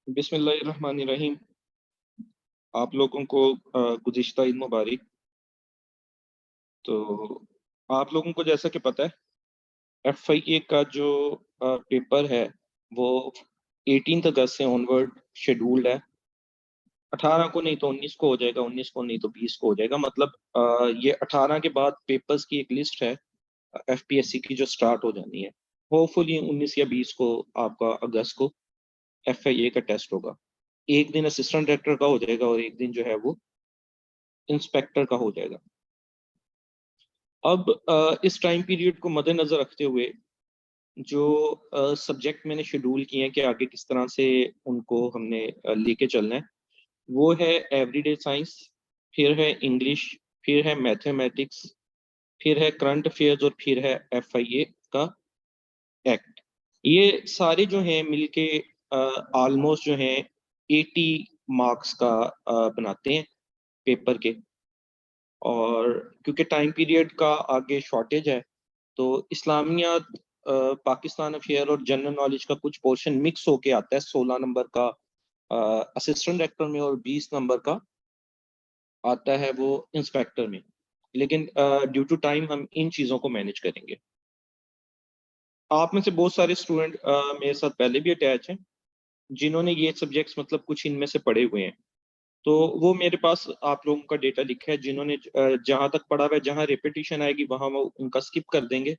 बिस्मिल्लाहिर्रहमानिर्रहीम। आप लोगों को गुज़िश्ता ईद मुबारक। तो आप लोगों को जैसा कि पता है, एफआईए का जो पेपर है वो 18 अगस्त से ऑनवर्ड शेड्यूल्ड है। 18 को नहीं तो 19 को हो जाएगा, 19 को नहीं तो 20 को हो जाएगा। मतलब ये 18 के बाद पेपर्स की एक लिस्ट है एफपीएससी की जो स्टार्ट हो जानी है। होपफुली 19 या 20 को आपका अगस्त को एफआईए का टेस्ट होगा। एक दिन असिस्टेंट डायरेक्टर का हो जाएगा और एक दिन जो है वो इंस्पेक्टर का हो जाएगा। अब इस टाइम पीरियड को मद्देनज़र रखते हुए जो सब्जेक्ट मैंने शेड्यूल किए हैं कि आगे किस तरह से उनको हमने लेके चलना है, वो है एवरीडे साइंस, फिर है इंग्लिश, फिर है मैथमेटिक्स, फिर है करंट अफेयर्स और फिर है एफआईए का एक्ट। ये सारे जो हैं मिलके ऑलमोस्ट जो हैं 80 मार्क्स का बनाते हैं पेपर के। और क्योंकि टाइम पीरियड का आगे शॉर्टेज है, तो इस्लामियात, पाकिस्तान अफेयर और जनरल नॉलेज का कुछ पोर्शन मिक्स होके आता है। 16 नंबर का असिस्टेंट डायरेक्टर में और 20 नंबर का आता है वो इंस्पेक्टर में। लेकिन ड्यू टू टाइम हम इन चीज़ों को मैनेज करेंगे। आप में से बहुत सारे स्टूडेंट मेरे साथ पहले भी अटैच हैं, जिन्होंने ये सब्जेक्ट्स मतलब कुछ इनमें से पढ़े हुए हैं। तो वो मेरे पास आप लोगों का डेटा लिखा है, जिन्होंने जहाँ तक पढ़ा हुआ है, जहाँ रिपीटिशन आएगी वहाँ वो उनका स्किप कर देंगे।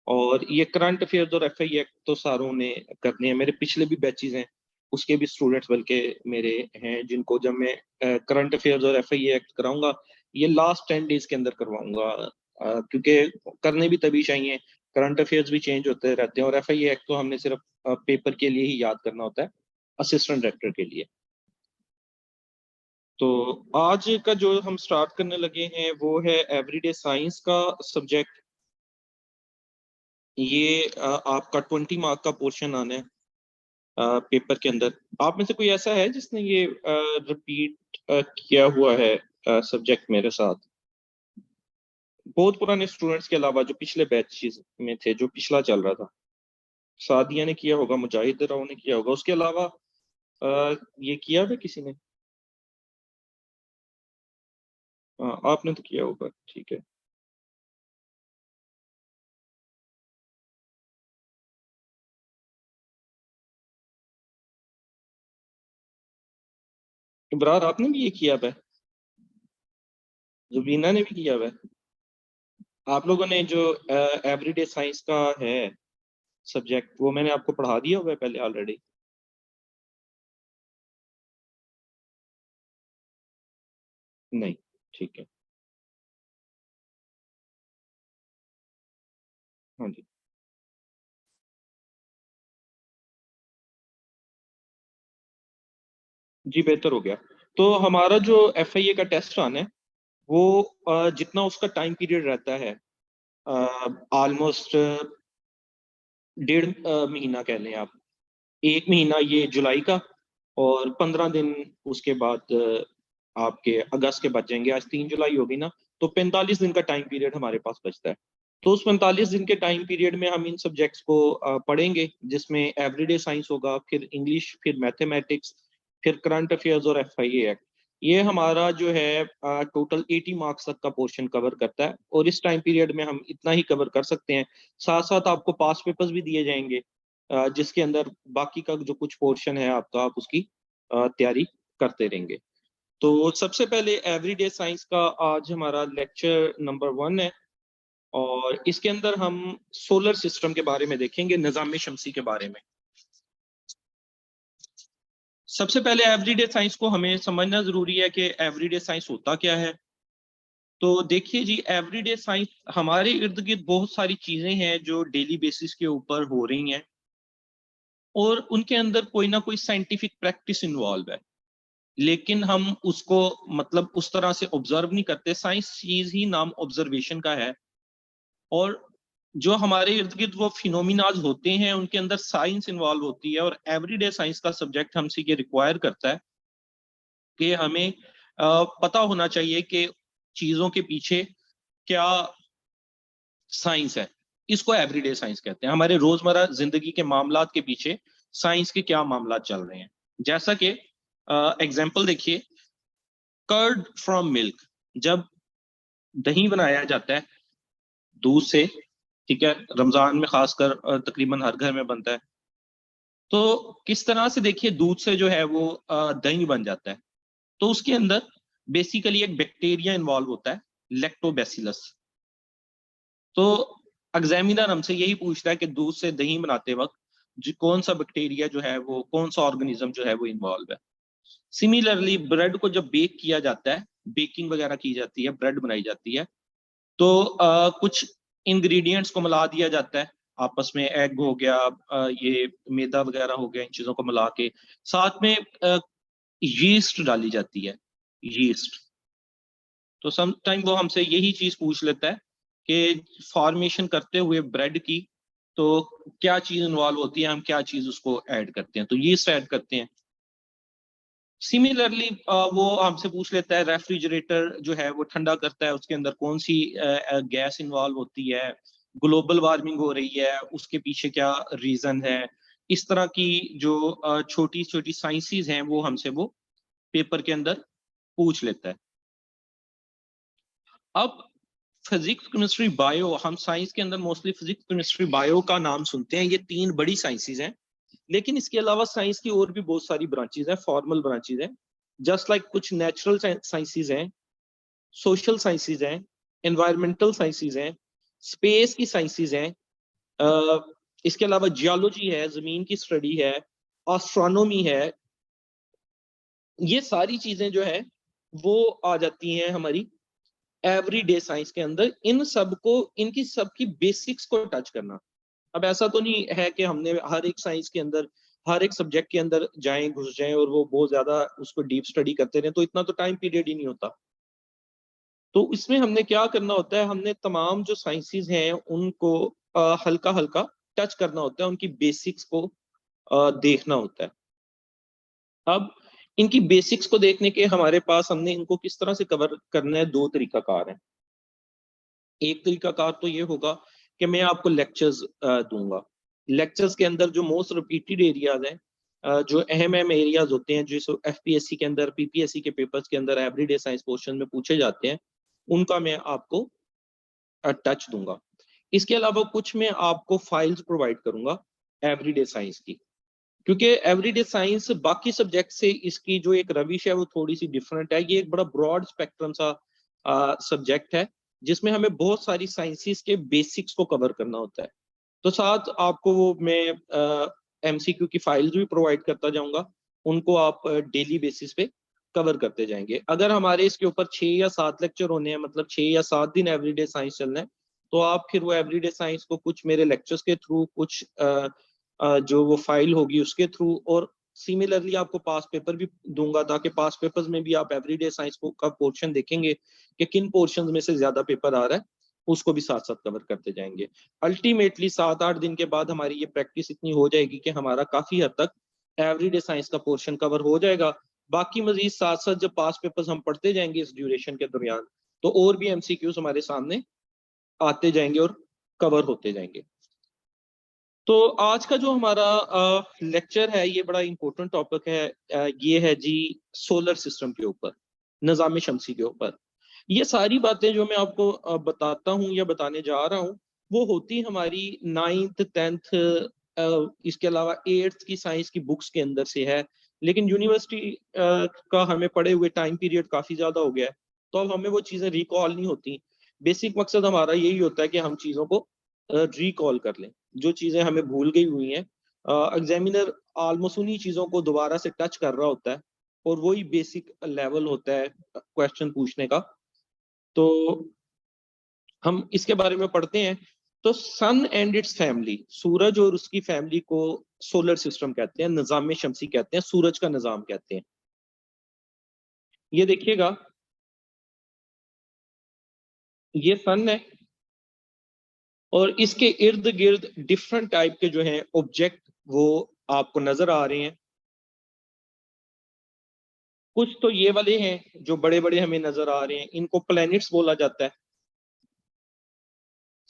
और ये करंट अफेयर्स और एफआई एक्ट तो सारों ने करने हैं। मेरे पिछले भी बैचेस हैं, उसके भी स्टूडेंट्स बल्कि मेरे हैं, जिनको जब मैं करंट अफेयर्स और एफआई एक्ट कराऊंगा, ये लास्ट 10 डेज के अंदर करवाऊंगा। क्योंकि करने भी तभी चाहिए, करंट अफेयर्स भी चेंज होते रहते हैं और एफआई एक्ट तो हमने सिर्फ पेपर के लिए ही याद करना होता है, असिस्टेंट डायरेक्टर के लिए। तो आज का जो हम स्टार्ट करने लगे हैं वो है एवरीडे साइंस का सब्जेक्ट। ये आपका 20 मार्क का पोर्शन आना है पेपर के अंदर। आप में से कोई ऐसा है जिसने ये रिपीट किया हुआ है सब्जेक्ट मेरे साथ? बहुत पुराने स्टूडेंट्स के अलावा जो पिछले बैच में थे, जो पिछला चल रहा था। सादिया ने किया होगा, मुजाहिद राव ने किया होगा, उसके अलावा ये किया है किसी ने? आपने तो किया होगा, ठीक है। इब्रार, आपने भी ये किया हुआ है? जुबीना ने भी किया हुआ है? आप लोगों ने जो एवरीडे साइंस का है सब्जेक्ट, वो मैंने आपको पढ़ा दिया हुआ है पहले ऑलरेडी? नहीं, ठीक है। हाँ जी, जी बेहतर हो गया। तो हमारा जो एफआईए का टेस्ट आना है वो जितना उसका टाइम पीरियड रहता है, ऑलमोस्ट 1.5 महीना कह लें आप। 1 महीना ये जुलाई का, और 15 दिन उसके बाद आपके अगस्त के बच जाएंगे। आज 3 जुलाई होगी ना, तो 45 दिन का टाइम पीरियड हमारे पास बचता है। तो उस 45 दिन के टाइम पीरियड में हम इन सब्जेक्ट्स को पढ़ेंगे, जिसमें एवरीडे साइंस होगा, फिर इंग्लिश, फिर मैथमेटिक्स, फिर करंट अफेयर्स और एफआईए एक्ट। ये हमारा जो है टोटल 80 मार्क्स तक का पोर्शन कवर करता है, और इस टाइम पीरियड में हम इतना ही कवर कर सकते हैं। साथ साथ आपको पास पेपर्स भी दिए जाएंगे, जिसके अंदर बाकी का जो कुछ पोर्शन है आपका, आप उसकी तैयारी करते रहेंगे। तो सबसे पहले एवरीडे साइंस का आज हमारा लेक्चर नंबर 1 है, और इसके अंदर हम सोलर सिस्टम के बारे में देखेंगे, निज़ाम शमसी के बारे में। सबसे पहले एवरीडे साइंस को हमें समझना जरूरी है कि एवरीडे साइंस होता क्या है। तो देखिए जी, एवरीडे साइंस, हमारे इर्द गिर्द बहुत सारी चीजें हैं जो डेली बेसिस के ऊपर हो रही हैं, और उनके अंदर कोई ना कोई साइंटिफिक प्रैक्टिस इन्वॉल्व है, लेकिन हम उसको मतलब उस तरह से ऑब्जर्व नहीं करते। साइंस चीज ही नाम ऑब्जर्वेशन का है, और जो हमारे इर्द गिर्द वो फिनोमिनाज होते हैं उनके अंदर साइंस इन्वॉल्व होती है। और एवरीडे साइंस का सब्जेक्ट हमसे ये रिक्वायर करता है कि हमें पता होना चाहिए कि चीजों के पीछे क्या साइंस है। इसको एवरीडे साइंस कहते हैं। हमारे रोजमर्रा जिंदगी के मामलात के पीछे साइंस के क्या मामलात चल रहे हैं। जैसा कि एग्जाम्पल देखिए, कर्ड फ्रॉम मिल्क, जब दही बनाया जाता है दूध से, ठीक है, रमजान में खासकर तकरीबन हर घर में बनता है, तो किस तरह से देखिए दूध से जो है वो दही बन जाता है। तो उसके अंदर बेसिकली एक बैक्टीरिया इन्वॉल्व होता है, लैक्टोबैसिलस। तो एग्जामिनर हमसे यही पूछता है कि दूध से दही बनाते वक्त कौन सा बैक्टीरिया जो है वो, कौन सा ऑर्गेनिज्म जो है वो इन्वॉल्व है। सिमिलरली ब्रेड को जब बेक किया जाता है, बेकिंग वगैरह की जाती है, ब्रेड बनाई जाती है, तो कुछ इंग्रेडिएंट्स को मिला दिया जाता है आपस में, एग हो गया, ये मैदा वगैरह हो गया, इन चीजों को मिला के साथ में यीस्ट डाली जाती है, यीस्ट। तो सम टाइम वो हमसे यही चीज पूछ लेता है कि फॉर्मेशन करते हुए ब्रेड की, तो क्या चीज इन्वॉल्व होती है, हम क्या चीज उसको ऐड करते हैं, तो यीस्ट ऐड करते हैं। सिमिलरली वो हमसे पूछ लेता है रेफ्रिजरेटर जो है वो ठंडा करता है, उसके अंदर कौन सी गैस इन्वॉल्व होती है, ग्लोबल वार्मिंग हो रही है, उसके पीछे क्या रीजन है। इस तरह की जो छोटी छोटी साइंसेस हैं वो हमसे वो पेपर के अंदर पूछ लेता है। अब फिजिक्स केमिस्ट्री बायो, हम साइंस के अंदर मोस्टली फिजिक्स केमिस्ट्री बायो का नाम सुनते हैं, ये तीन बड़ी साइंसेस हैं। लेकिन इसके अलावा साइंस की और भी बहुत सारी ब्रांचेज हैं, फॉर्मल ब्रांचेज हैं। जस्ट लाइक कुछ नेचुरल साइंसेज हैं, सोशल साइंसेज हैं, एनवायरमेंटल साइंसेज हैं, स्पेस की साइंसेज हैं, इसके अलावा जियोलॉजी है, जमीन की स्टडी है, एस्ट्रोनॉमी है। ये सारी चीजें जो है वो आ जाती हैं हमारी एवरीडे साइंस के अंदर। इन सबको, इनकी सबकी बेसिक्स को टच करना। अब ऐसा तो नहीं है कि हमने हर एक साइंस के अंदर, हर एक सब्जेक्ट के अंदर जाएं, घुस जाएं और वो बहुत ज्यादा उसको डीप स्टडी करते रहे, तो इतना तो टाइम पीरियड ही नहीं होता। तो इसमें हमने क्या करना होता है, हमने तमाम जो साइंसेस हैं उनको हल्का हल्का टच करना होता है, उनकी बेसिक्स को देखना होता है। अब इनकी बेसिक्स को देखने के हमारे पास, हमने इनको किस तरह से कवर करना है, दो तरीकाकार हैं। एक तरीकाकार तो ये होगा कि मैं आपको लेक्चर्स दूंगा। लेक्चर्स के अंदर जो मोस्ट रिपीटेड एरियाज हैं, जो अहम अहम एरियाज होते हैं, जो एफपीएससी के अंदर, पीपीएससी के पेपर्स के अंदर एवरीडे साइंस पोर्शन में पूछे जाते हैं, उनका मैं आपको टच दूंगा। इसके अलावा कुछ मैं आपको फाइल्स प्रोवाइड करूंगा एवरीडे साइंस की, क्योंकि एवरीडे साइंस बाकी सब्जेक्ट से इसकी जो एक रविश है वो थोड़ी सी डिफरेंट है। ये एक बड़ा ब्रॉड स्पेक्ट्रम सा सब्जेक्ट है, जिसमें हमें बहुत सारी साइंसेस के बेसिक्स को कवर करना होता है। तो साथ आपको वो मैं एमसीक्यू की फाइल्स भी प्रोवाइड करता जाऊंगा, उनको आप डेली बेसिस पे कवर करते जाएंगे। अगर हमारे इसके ऊपर 6 या 7 लेक्चर होने हैं, मतलब 6 या 7 दिन एवरीडे साइंस चलना है, तो आप फिर वो एवरीडे साइंस को कुछ मेरे लेक्चर्स के थ्रू, कुछ जो वो फाइल होगी उसके थ्रू, और सिमिलरली आपको पास पेपर भी दूंगा, ताकि पास पेपर्स में भी आप एवरीडे साइंस को का पोर्शन देखेंगे कि किन पोर्शन में से ज्यादा पेपर आ रहा है, उसको भी साथ साथ कवर करते जाएंगे। अल्टीमेटली 7-8 दिन के बाद हमारी ये प्रैक्टिस इतनी हो जाएगी कि हमारा काफी हद तक एवरीडे साइंस का पोर्शन कवर हो जाएगा। बाकी मजीद साथ साथ जब पास पेपर्स हम पढ़ते जाएंगे इस ड्यूरेशन के दरमियान, तो और भी एमसीक्यूज हमारे सामने आते जाएंगे और कवर होते जाएंगे। तो आज का जो हमारा लेक्चर है, ये बड़ा इंपॉर्टेंट टॉपिक है। ये है जी सोलर सिस्टम के ऊपर, निज़ाम शमसी के ऊपर। ये सारी बातें जो मैं आपको बताता हूँ या बताने जा रहा हूँ, वो होती हमारी 9th 10th, इसके अलावा 8th की साइंस की बुक्स के अंदर से है। लेकिन यूनिवर्सिटी का हमें पढ़े हुए टाइम पीरियड काफ़ी ज़्यादा हो गया है, तो अब हमें वो चीज़ें रिकॉल नहीं होती। बेसिक मकसद हमारा यही होता है कि हम चीज़ों को रिकॉल कर लें, जो चीज़ें हमें भूल गई हुई हैं। एग्जामिनर ऑलमोस्ट उन्हीं चीज़ों को दोबारा से टच कर रहा होता है, और वही बेसिक लेवल होता है क्वेश्चन पूछने का। तो हम इसके बारे में पढ़ते हैं। तो सन एंड इट्स फैमिली, सूरज और उसकी फैमिली को सोलर सिस्टम कहते हैं, निज़ाम शमसी कहते हैं, सूरज का निज़ाम कहते हैं। ये देखिएगा, ये सन है, और इसके इर्द गिर्द डिफरेंट टाइप के जो हैं ऑब्जेक्ट वो आपको नजर आ रहे हैं। कुछ तो ये वाले हैं जो बड़े बड़े हमें नजर आ रहे हैं, इनको प्लैनेट्स बोला जाता है,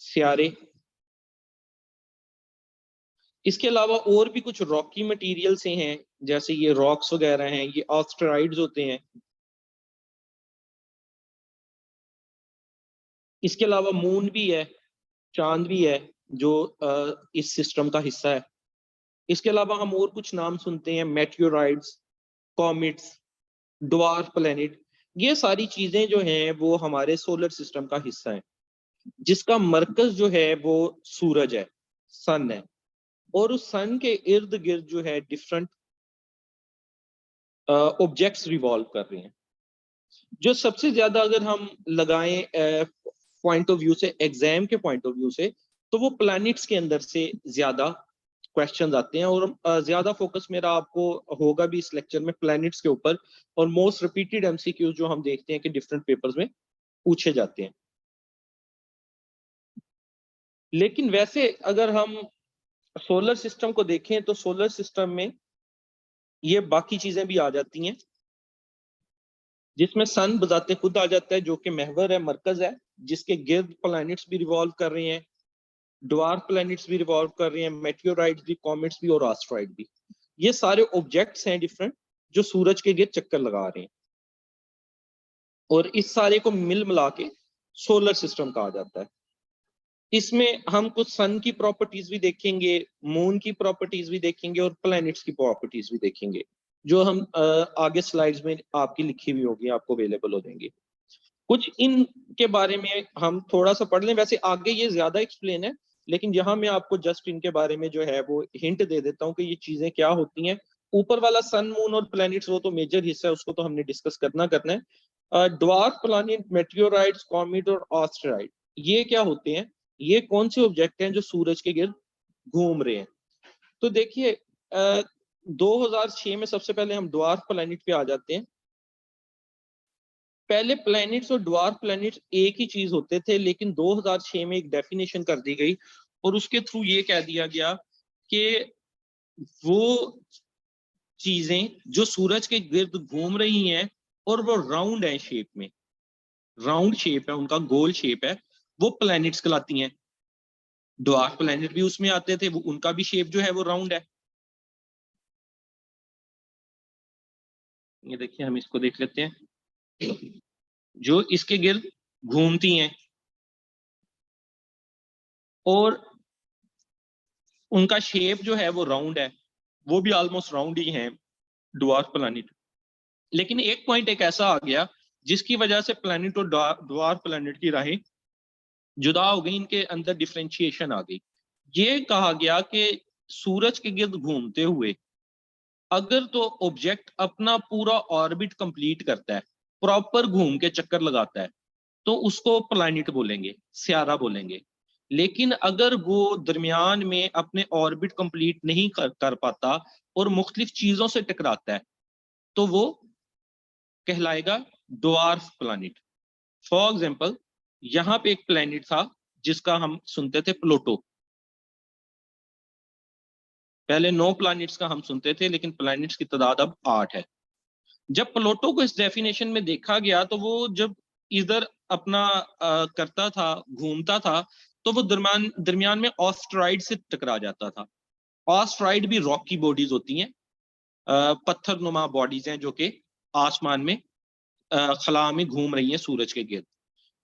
सियारे। इसके अलावा और भी कुछ रॉकी मटेरियल से हैं, जैसे ये रॉक्स वगैरह हैं, ये ऑस्टेरॉइड्स होते हैं। इसके अलावा मून भी है, चांद भी है, जो इस सिस्टम का हिस्सा है। इसके अलावा हम और कुछ नाम सुनते हैं, मेटियोराइड्स, कॉमेट्स, ड्वार्फ प्लैनेट। ये सारी चीजें जो हैं वो हमारे सोलर सिस्टम का हिस्सा है, जिसका मरकज जो है वो सूरज है, सन है। और उस सन के इर्द गिर्द जो है डिफरेंट ऑब्जेक्ट्स रिवॉल्व कर रहे हैं। जो सबसे ज्यादा अगर हम लगाएं पॉइंट ऑफ व्यू से, एग्जाम के पॉइंट ऑफ व्यू से, तो वो प्लैनेट्स के अंदर से ज्यादा क्वेश्चंस आते हैं। और ज्यादा फोकस मेरा आपको होगा भी इस लेक्चर में प्लैनेट्स के ऊपर, और मोस्ट रिपीटेड एमसीक्यूज जो हम देखते हैं कि डिफरेंट पेपर्स में पूछे जाते हैं। लेकिन वैसे अगर हम सोलर सिस्टम को देखें तो सोलर सिस्टम में ये बाकी चीजें भी आ जाती हैं, जिसमें सन बजाते खुद आ जाता है, जो कि महवर है, मरकज है, जिसके गिर्द प्लैनेट्स भी रिवॉल्व कर रहे हैं, ड्वार्फ प्लैनेट्स भी रिवॉल्व कर रहे हैं, मेटियोराइड्स भी, कॉमेट्स भी और एस्टेरॉइड भी। ये सारे ऑब्जेक्ट्स हैं डिफरेंट, जो सूरज के गिर्द चक्कर लगा रहे हैं, और इस सारे को मिल मिला के सोलर सिस्टम कहा जाता है। इसमें हम कुछ सन की प्रॉपर्टीज भी देखेंगे, मून की प्रॉपर्टीज भी देखेंगे, और प्लैनेट्स की प्रॉपर्टीज भी देखेंगे, जो हम आगे स्लाइड्स में आपकी लिखी हुई होगी, आपको अवेलेबल हो जाएंगी। कुछ इनके बारे में हम थोड़ा सा पढ़ लें, वैसे आगे ये ज्यादा एक्सप्लेन है, लेकिन यहाँ मैं आपको जस्ट इनके बारे में जो है वो हिंट दे देता हूँ कि ये चीजें क्या होती हैं। ऊपर वाला सन, मून और प्लैनेट्स वो तो मेजर हिस्सा है, उसको तो हमने डिस्कस करना है। ड्वार्फ प्लैनेट, मेटियोराइड्स, कॉमेट और एस्टेरॉइड, ये क्या होते हैं? ये कौन से ऑब्जेक्ट हैं जो सूरज के गिर्द घूम रहे हैं? तो देखिए, 2006 में सबसे पहले हम ड्वार्फ प्लैनेट पे आ जाते हैं। पहले प्लैनेट्स और ड्वार्फ प्लैनेट्स एक ही चीज होते थे, लेकिन 2006 में एक डेफिनेशन कर दी गई, और उसके थ्रू ये कह दिया गया कि वो चीजें जो सूरज के गिर्द घूम रही हैं और वो राउंड है शेप में, राउंड शेप है उनका, गोल शेप है, वो प्लैनेट्स कहलाती हैं। ड्वार्फ प्लैनेट भी उसमें आते थे, वो उनका भी शेप जो है वो राउंड है। ये देखिए, हम इसको देख लेते हैं, जो इसके गिर्द घूमती हैं और उनका शेप जो है वो राउंड है, वो भी ऑलमोस्ट राउंड ही है ड्वार्फ प्लैनेट। लेकिन एक पॉइंट एक ऐसा आ गया जिसकी वजह से प्लैनेट और ड्वार्फ प्लैनेट की राहें जुदा हो गई, इनके अंदर डिफरेंशिएशन आ गई। ये कहा गया कि सूरज के गिर्द घूमते हुए अगर तो ऑब्जेक्ट अपना पूरा ऑर्बिट कंप्लीट करता है, प्रॉपर घूम के चक्कर लगाता है, तो उसको प्लैनेट बोलेंगे, स्यारा बोलेंगे। लेकिन अगर वो दरमियान में अपने ऑर्बिट कंप्लीट नहीं कर पाता और मुख्तलिफ चीजों से टकराता है, तो वो कहलाएगा ड्वार्फ प्लैनेट। फॉर एग्जाम्पल, यहाँ पे एक प्लैनेट था जिसका हम सुनते थे प्लूटो। पहले 9 प्लैनेट्स का हम सुनते थे, लेकिन प्लैनेट्स की तादाद अब 8 है। जब प्लूटो को इस डेफिनेशन में देखा गया, तो वो जब इधर अपना करता था, घूमता था, तो वो दरमियान दरमियान में ऑस्ट्राइड से टकरा जाता था। ऑस्ट्राइड भी रॉक की बॉडीज होती हैं, पत्थर नुमा बॉडीज हैं, जो कि आसमान में खला में घूम रही हैं सूरज के गिर्द।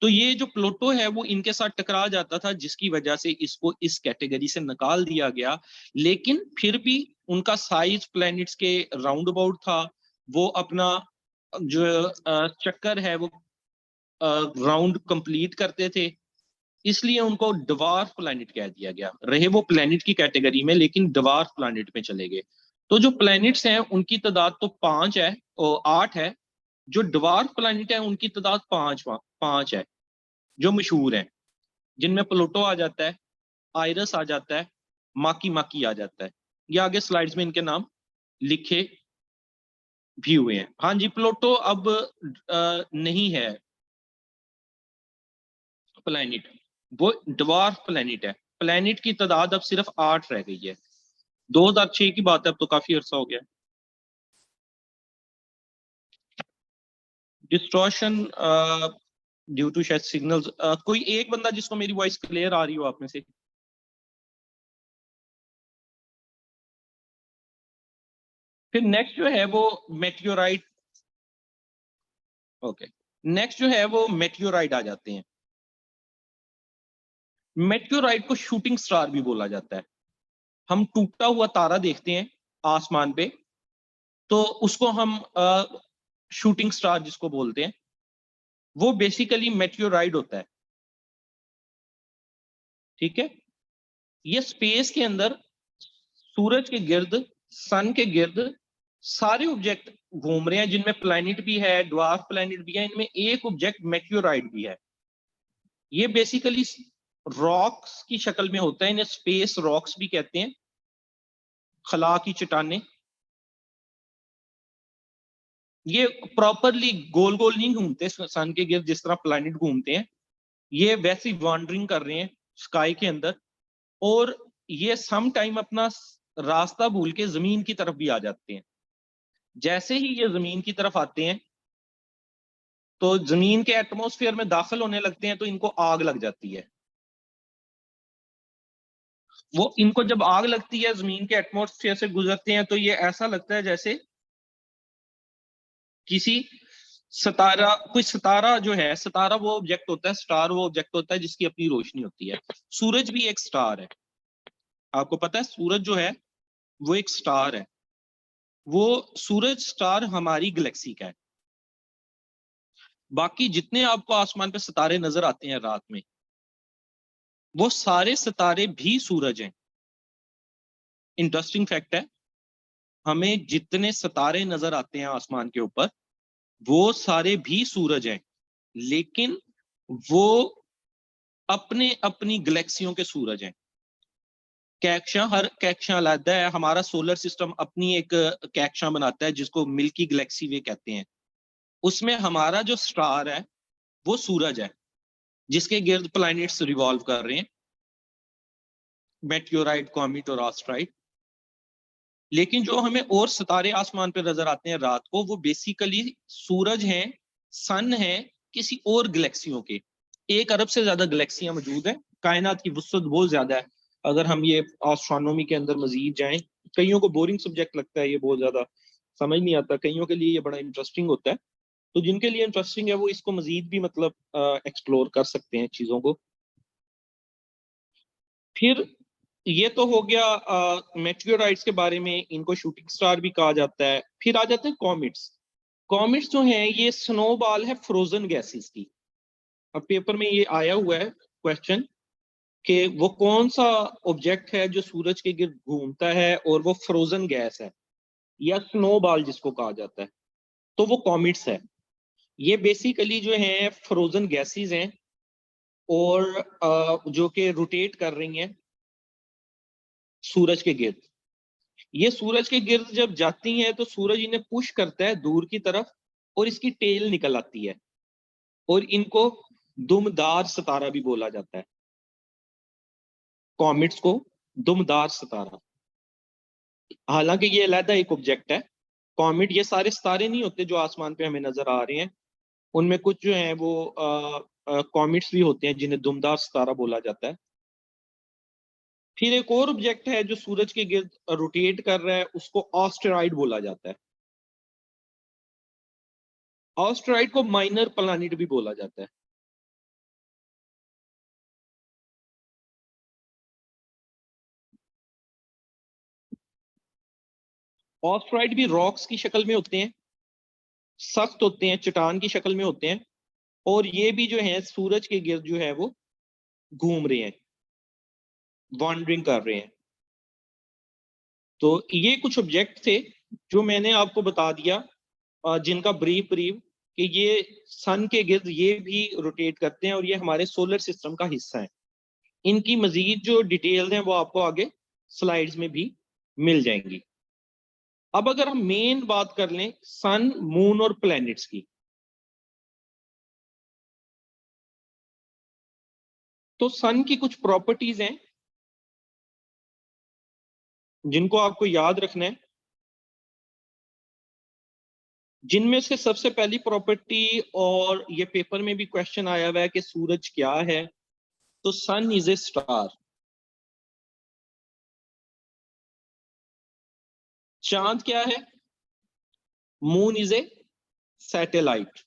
तो ये जो प्लूटो है वो इनके साथ टकरा जाता था, जिसकी वजह से इसको इस कैटेगरी से निकाल दिया गया। लेकिन फिर भी उनका साइज प्लैनेट्स के राउंड अबाउट था, वो अपना जो चक्कर है वो राउंड कंप्लीट करते थे, इसलिए उनको ड्वार्फ प्लैनेट कह दिया गया। रहे वो प्लैनेट की कैटेगरी में, लेकिन ड्वार्फ प्लैनेट में चले गए। तो जो प्लैनेट्स हैं उनकी तादाद तो 5 है और 8 है। जो ड्वार्फ प्लैनेट है उनकी तादाद 5 है, जो मशहूर है, जिनमें प्लूटो आ जाता है, आयरस आ जाता है, माकी माकी आ जाता है। ये आगे स्लाइड्स में इनके नाम लिखे भी हुए हैं। हाँ जी, प्लूटो अब नहीं है प्लैनेट, वो ड्वार्फ प्लैनेट है। प्लैनेट की तादाद अब सिर्फ 8 रह गई है। 2006 की बात है, अब तो काफी अरसा हो गया। डिस्टॉर्शन ड्यू टू शायद सिग्नल्स। कोई एक बंदा जिसको मेरी वॉइस क्लियर आ रही हो आप में से? फिर नेक्स्ट जो है वो मेटियोराइट, ओके, नेक्स्ट जो है वो मेटियोराइट आ जाते हैं। मेटियोराइट को शूटिंग स्टार भी बोला जाता है। हम टूटता हुआ तारा देखते हैं आसमान पे, तो उसको हम शूटिंग स्टार जिसको बोलते हैं, वो बेसिकली मेटियोराइट होता है। ठीक है, ये स्पेस के अंदर सूरज के गिर्द, सन के गिर्द सारे ऑब्जेक्ट घूम रहे हैं, जिनमें प्लैनेट भी है, ड्वार्फ प्लैनेट भी है, इनमें एक ऑब्जेक्ट मेटियोराइट भी है। ये बेसिकली रॉक्स की शक्ल में होता है, इन्हें स्पेस रॉक्स भी कहते हैं, खला की चट्टानें। ये प्रॉपरली गोल गोल नहीं घूमते सन के गिर्द जिस तरह प्लैनेट घूमते हैं, ये वैसे वॉन्डरिंग कर रहे हैं स्काई के अंदर, और ये सम टाइम अपना रास्ता भूल के जमीन की तरफ भी आ जाते हैं। जैसे ही ये जमीन की तरफ आते हैं तो जमीन के एटमॉस्फेयर में दाखिल होने लगते हैं, तो इनको आग लग जाती है। वो इनको जब आग लगती है, जमीन के एटमॉस्फेयर से गुजरते हैं, तो ये ऐसा लगता है जैसे किसी सितारा, कोई सितारा जो है, सितारा वो ऑब्जेक्ट होता है, स्टार वो ऑब्जेक्ट होता है जिसकी अपनी रोशनी होती है। सूरज भी एक स्टार है, आपको पता है सूरज जो है वो एक स्टार है। वो सूरज स्टार हमारी गैलेक्सी का है। बाकी जितने आपको आसमान पे सितारे नजर आते हैं रात में, वो सारे सितारे भी सूरज हैं। इंटरेस्टिंग फैक्ट है, हमें जितने सितारे नजर आते हैं आसमान के ऊपर, वो सारे भी सूरज हैं, लेकिन वो अपने अपनी गैलेक्सियों के सूरज हैं। कैक्शा, हर कैक्शा अलग है। हमारा सोलर सिस्टम अपनी एक कैक्शा बनाता है जिसको मिल्की गैलेक्सी वे कहते हैं। उसमें हमारा जो स्टार है वो सूरज है, जिसके गिर्द प्लैनेट्स रिवॉल्व कर रहे हैं, मेटियोराइट, कॉमेट और एस्टेरॉइड। लेकिन जो हमें और सितारे आसमान पर नजर आते हैं रात को, वो बेसिकली सूरज हैं, सन है किसी और गैलेक्सियों के। 1 अरब से ज्यादा गैलेक्सियां मौजूद है, कायनात की वसअत बहुत ज्यादा है। अगर हम ये एस्ट्रोनॉमी के अंदर मजीद जाएं, कईयों को बोरिंग सब्जेक्ट लगता है, ये बहुत ज्यादा समझ नहीं आता, कईयों के लिए ये बड़ा इंटरेस्टिंग होता है। तो जिनके लिए इंटरेस्टिंग है वो इसको मजीद भी मतलब एक्सप्लोर कर सकते हैं चीजों को। फिर ये तो हो गया मेटेरियोराइट्स के बारे में, इनको शूटिंग स्टार भी कहा जाता है। फिर आ जाते हैं कॉमेट्स। कॉमेट्स जो हैं ये स्नोबॉल है फ्रोजन गैसेस की। अब पेपर में ये आया हुआ है क्वेश्चन कि वो कौन सा ऑब्जेक्ट है जो सूरज के गिर्द घूमता है और वो फ्रोजन गैस है, या स्नोबॉल जिसको कहा जाता है, तो वो कॉमेट्स है। ये बेसिकली जो है फ्रोजन गैसेस हैं, और जो कि रोटेट कर रही हैं सूरज के गिर्द। ये सूरज के गिर्द जब जाती हैं तो सूरज इन्हें पुश करता है दूर की तरफ, और इसकी टेल निकल आती है, और इनको दुमदार सितारा भी बोला जाता है। कॉमेट्स को दुमदार सितारा, हालांकि ये अलहदा एक ऑब्जेक्ट है। कॉमेट, ये सारे सितारे नहीं होते जो आसमान पे हमें नजर आ रहे हैं, उनमें कुछ जो हैं वो कॉमेट्स भी होते हैं जिन्हें दुमदार सितारा बोला जाता है। फिर एक और ऑब्जेक्ट है जो सूरज के गिर्द रोटेट कर रहा है, उसको ऑस्टेरॉइड बोला जाता है। ऑस्टेरॉइड को माइनर प्लैनेट भी बोला जाता है। ऑस्टेरॉइड भी रॉक्स की शक्ल में होते हैं, सख्त होते हैं, चट्टान की शक्ल में होते हैं, और ये भी जो है सूरज के गिर्द जो है वो घूम रहे हैं, वॉन्डरिंग कर रहे हैं। तो ये कुछ ऑब्जेक्ट थे जो मैंने आपको बता दिया, जिनका ब्रीफ ब्रीफ कि ये सन के गिर्द ये भी रोटेट करते हैं और ये हमारे सोलर सिस्टम का हिस्सा है। इनकी मजीद जो डिटेल्स हैं वो आपको आगे स्लाइड्स में भी मिल जाएंगी। अब अगर हम मेन बात कर लें सन, मून और प्लैनेट्स की, तो सन की कुछ प्रॉपर्टीज हैं जिनको आपको याद रखना है। जिनमें से सबसे पहली प्रॉपर्टी, और ये पेपर में भी क्वेश्चन आया हुआ है कि सूरज क्या है, तो सन इज ए स्टार। चांद क्या है? Moon is a satellite.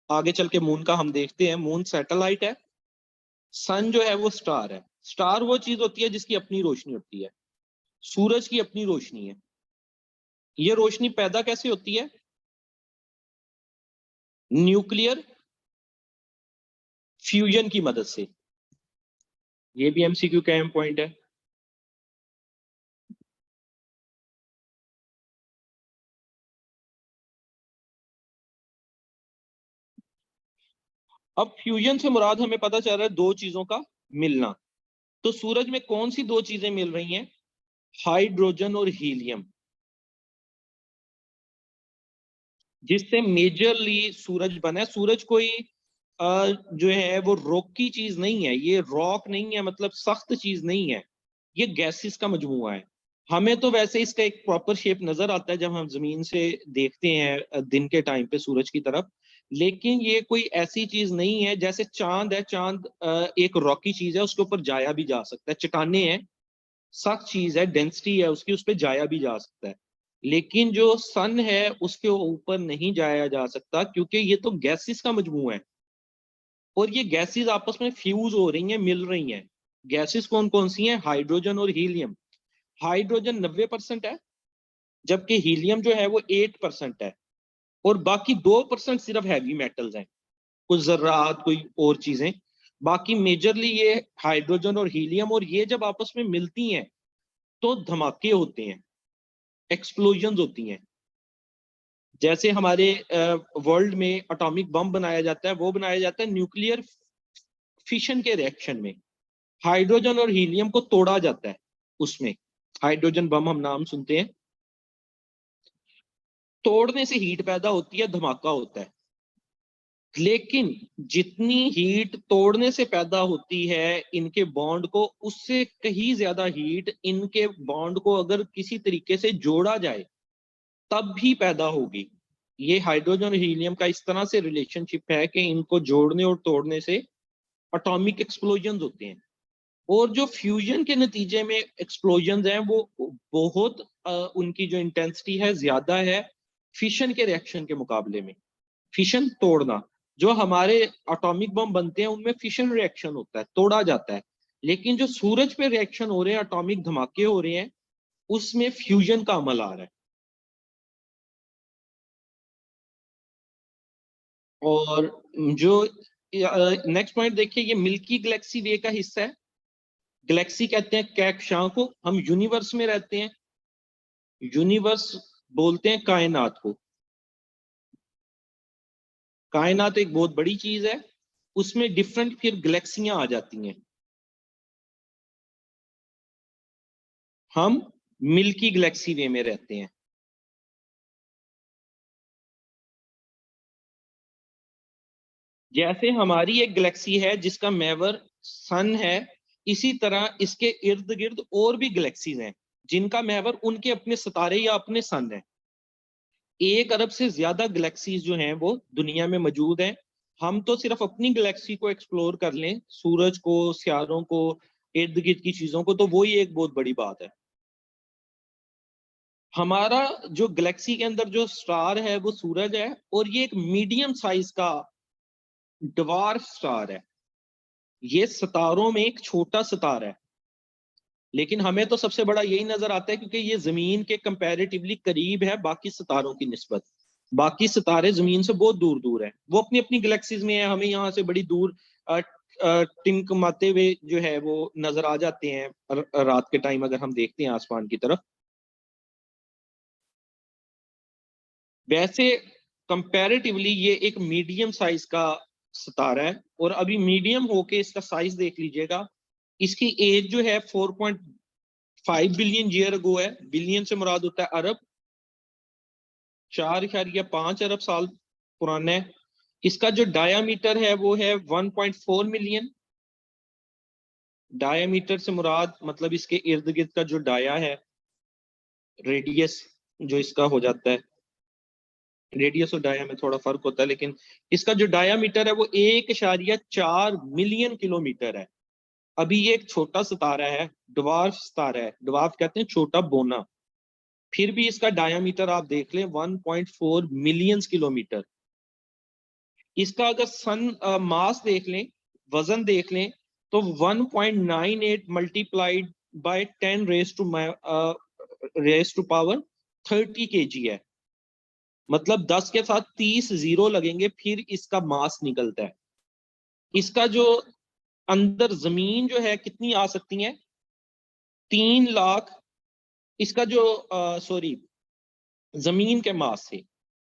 आगे चल के मून का हम देखते हैं, मून सैटेलाइट है, सन जो है वो स्टार है। स्टार वो चीज होती है जिसकी अपनी रोशनी होती है, सूरज की अपनी रोशनी है। ये रोशनी पैदा कैसे होती है? न्यूक्लियर फ्यूजन की मदद से। ये भी एमसीक्यू का अहम पॉइंट है। अब फ्यूजन से मुराद हमें पता चल रहा है दो चीजों का मिलना। तो सूरज में कौन सी दो चीजें मिल रही हैं? हाइड्रोजन और हीलियम, जिससे मेजरली सूरज बना है। सूरज कोई जो है वो रॉक की चीज नहीं है, ये रॉक नहीं है, मतलब सख्त चीज नहीं है, ये गैसेस का मजमुआ है। हमें तो वैसे इसका एक प्रॉपर शेप नजर आता है जब हम जमीन से देखते हैं दिन के टाइम पे सूरज की तरफ, लेकिन ये कोई ऐसी चीज नहीं है जैसे चांद है। चांद एक रॉकी चीज है, उसके ऊपर जाया भी जा सकता है, चट्टाने हैं, सख्त चीज है, डेंसिटी है उसकी, उस पर जाया भी जा सकता है। लेकिन जो सन है उसके ऊपर नहीं जाया जा सकता, क्योंकि ये तो गैसेस का मजमू है, और ये गैसेस आपस में फ्यूज हो रही हैं, मिल रही हैं। गैसेस कौन कौन सी हैं? हाइड्रोजन और हीलियम। हाइड्रोजन 90% है, जबकि हीलियम जो है वो 8% है, और बाकी 2% सिर्फ हैवी मेटल्स हैं, कुछ जर्रात, कोई और चीजें। बाकी मेजरली ये हाइड्रोजन और हीलियम, और ये जब आपस में मिलती हैं तो धमाके होते हैं, एक्सप्लोजन होती हैं। जैसे हमारे वर्ल्ड में एटॉमिक बम बनाया जाता है, वो बनाया जाता है न्यूक्लियर फिशन के रिएक्शन में। हाइड्रोजन और हीलियम को तोड़ा जाता है उसमें, हाइड्रोजन बम हम नाम सुनते हैं। तोड़ने से हीट पैदा होती है, धमाका होता है। लेकिन जितनी हीट तोड़ने से पैदा होती है इनके बॉन्ड को, उससे कहीं ज्यादा हीट इनके बॉन्ड को अगर किसी तरीके से जोड़ा जाए तब भी पैदा होगी। ये हाइड्रोजन और हीलियम का इस तरह से रिलेशनशिप है कि इनको जोड़ने और तोड़ने से एटॉमिक एक्सप्लोजन होते हैं। और जो फ्यूजन के नतीजे में एक्सप्लोजन हैं वो बहुत उनकी जो इंटेंसिटी है ज्यादा है फिशन के रिएक्शन के मुकाबले में। फिशन तोड़ना, जो हमारे एटॉमिक बम बनते हैं उनमें फिशन रिएक्शन होता है, तोड़ा जाता है। लेकिन जो सूरज पे रिएक्शन हो रहे हैं, एटॉमिक धमाके हो रहे हैं, उसमें फ्यूजन का अमल आ रहा है। और जो नेक्स्ट पॉइंट देखिए, ये मिल्की गैलेक्सी वे का हिस्सा है। गैलेक्सी कहते हैं कैकशां को, हम यूनिवर्स में रहते हैं। यूनिवर्स बोलते हैं कायनात को। कायनात एक बहुत बड़ी चीज है, उसमें डिफरेंट फिर गैलेक्सियां आ जाती हैं। हम मिल्की गैलेक्सी वे में रहते हैं। जैसे हमारी एक गैलेक्सी है जिसका महवर सन है, इसी तरह इसके इर्द गिर्द और भी गैलेक्सीज हैं जिनका महवर उनके अपने सितारे या अपने सन है। 1 अरब से ज्यादा गैलेक्सीज जो हैं वो दुनिया में मौजूद हैं। हम तो सिर्फ अपनी गैलेक्सी को एक्सप्लोर कर लें, सूरज को, सियारों को, इर्द गिर्द की चीजों को, तो वो ही एक बहुत बड़ी बात है। हमारा जो गैलेक्सी के अंदर जो स्टार है वो सूरज है, और ये एक मीडियम साइज का डवार्फ स्टार है। ये सितारों में एक छोटा सितारा है, लेकिन हमें तो सबसे बड़ा यही नजर आता है क्योंकि ये जमीन के कंपैरेटिवली करीब है बाकी सितारों की निस्बत। बाकी सितारे जमीन से बहुत दूर दूर है, वो अपनी अपनी गैलेक्सीज में है, हमें यहाँ से बड़ी दूर टिमकमाते हुए जो है वो नजर आ जाते हैं रात के टाइम अगर हम देखते हैं आसमान की तरफ। वैसे कंपैरेटिवली ये एक मीडियम साइज का सितारा है, और अभी मीडियम होके इसका साइज देख लीजिएगा। इसकी एज जो है 4.5 बिलियन ईयर अगो है। बिलियन से मुराद होता है अरब, 4.5 अरब साल पुराना है। इसका जो डायामीटर है वो है 1.4 मिलियन। डायामीटर से मुराद मतलब इसके इर्द गिर्द का जो डाया है, रेडियस जो इसका हो जाता है। रेडियस और डाया में थोड़ा फर्क होता है, लेकिन इसका जो डायामीटर है वो 1.4 मिलियन किलोमीटर है। अभी ये एक छोटा सितारा है, ड्वार्फ सितारा है। ड्वार्फ कहते हैं छोटा बोना। फिर भी इसका डायामीटर आप देख लें 1.4 मिलियन किलोमीटर। इसका अगर सन मास देख लें, वजन देख लें, तो 1.98 multiplied by 10 raise to power 30 kg है। मतलब 10 के साथ 30 जीरो लगेंगे फिर इसका मास निकलता है। इसका जो अंदर जमीन जो है कितनी आ सकती है, 3 लाख। इसका जो सॉरी जमीन के मास से,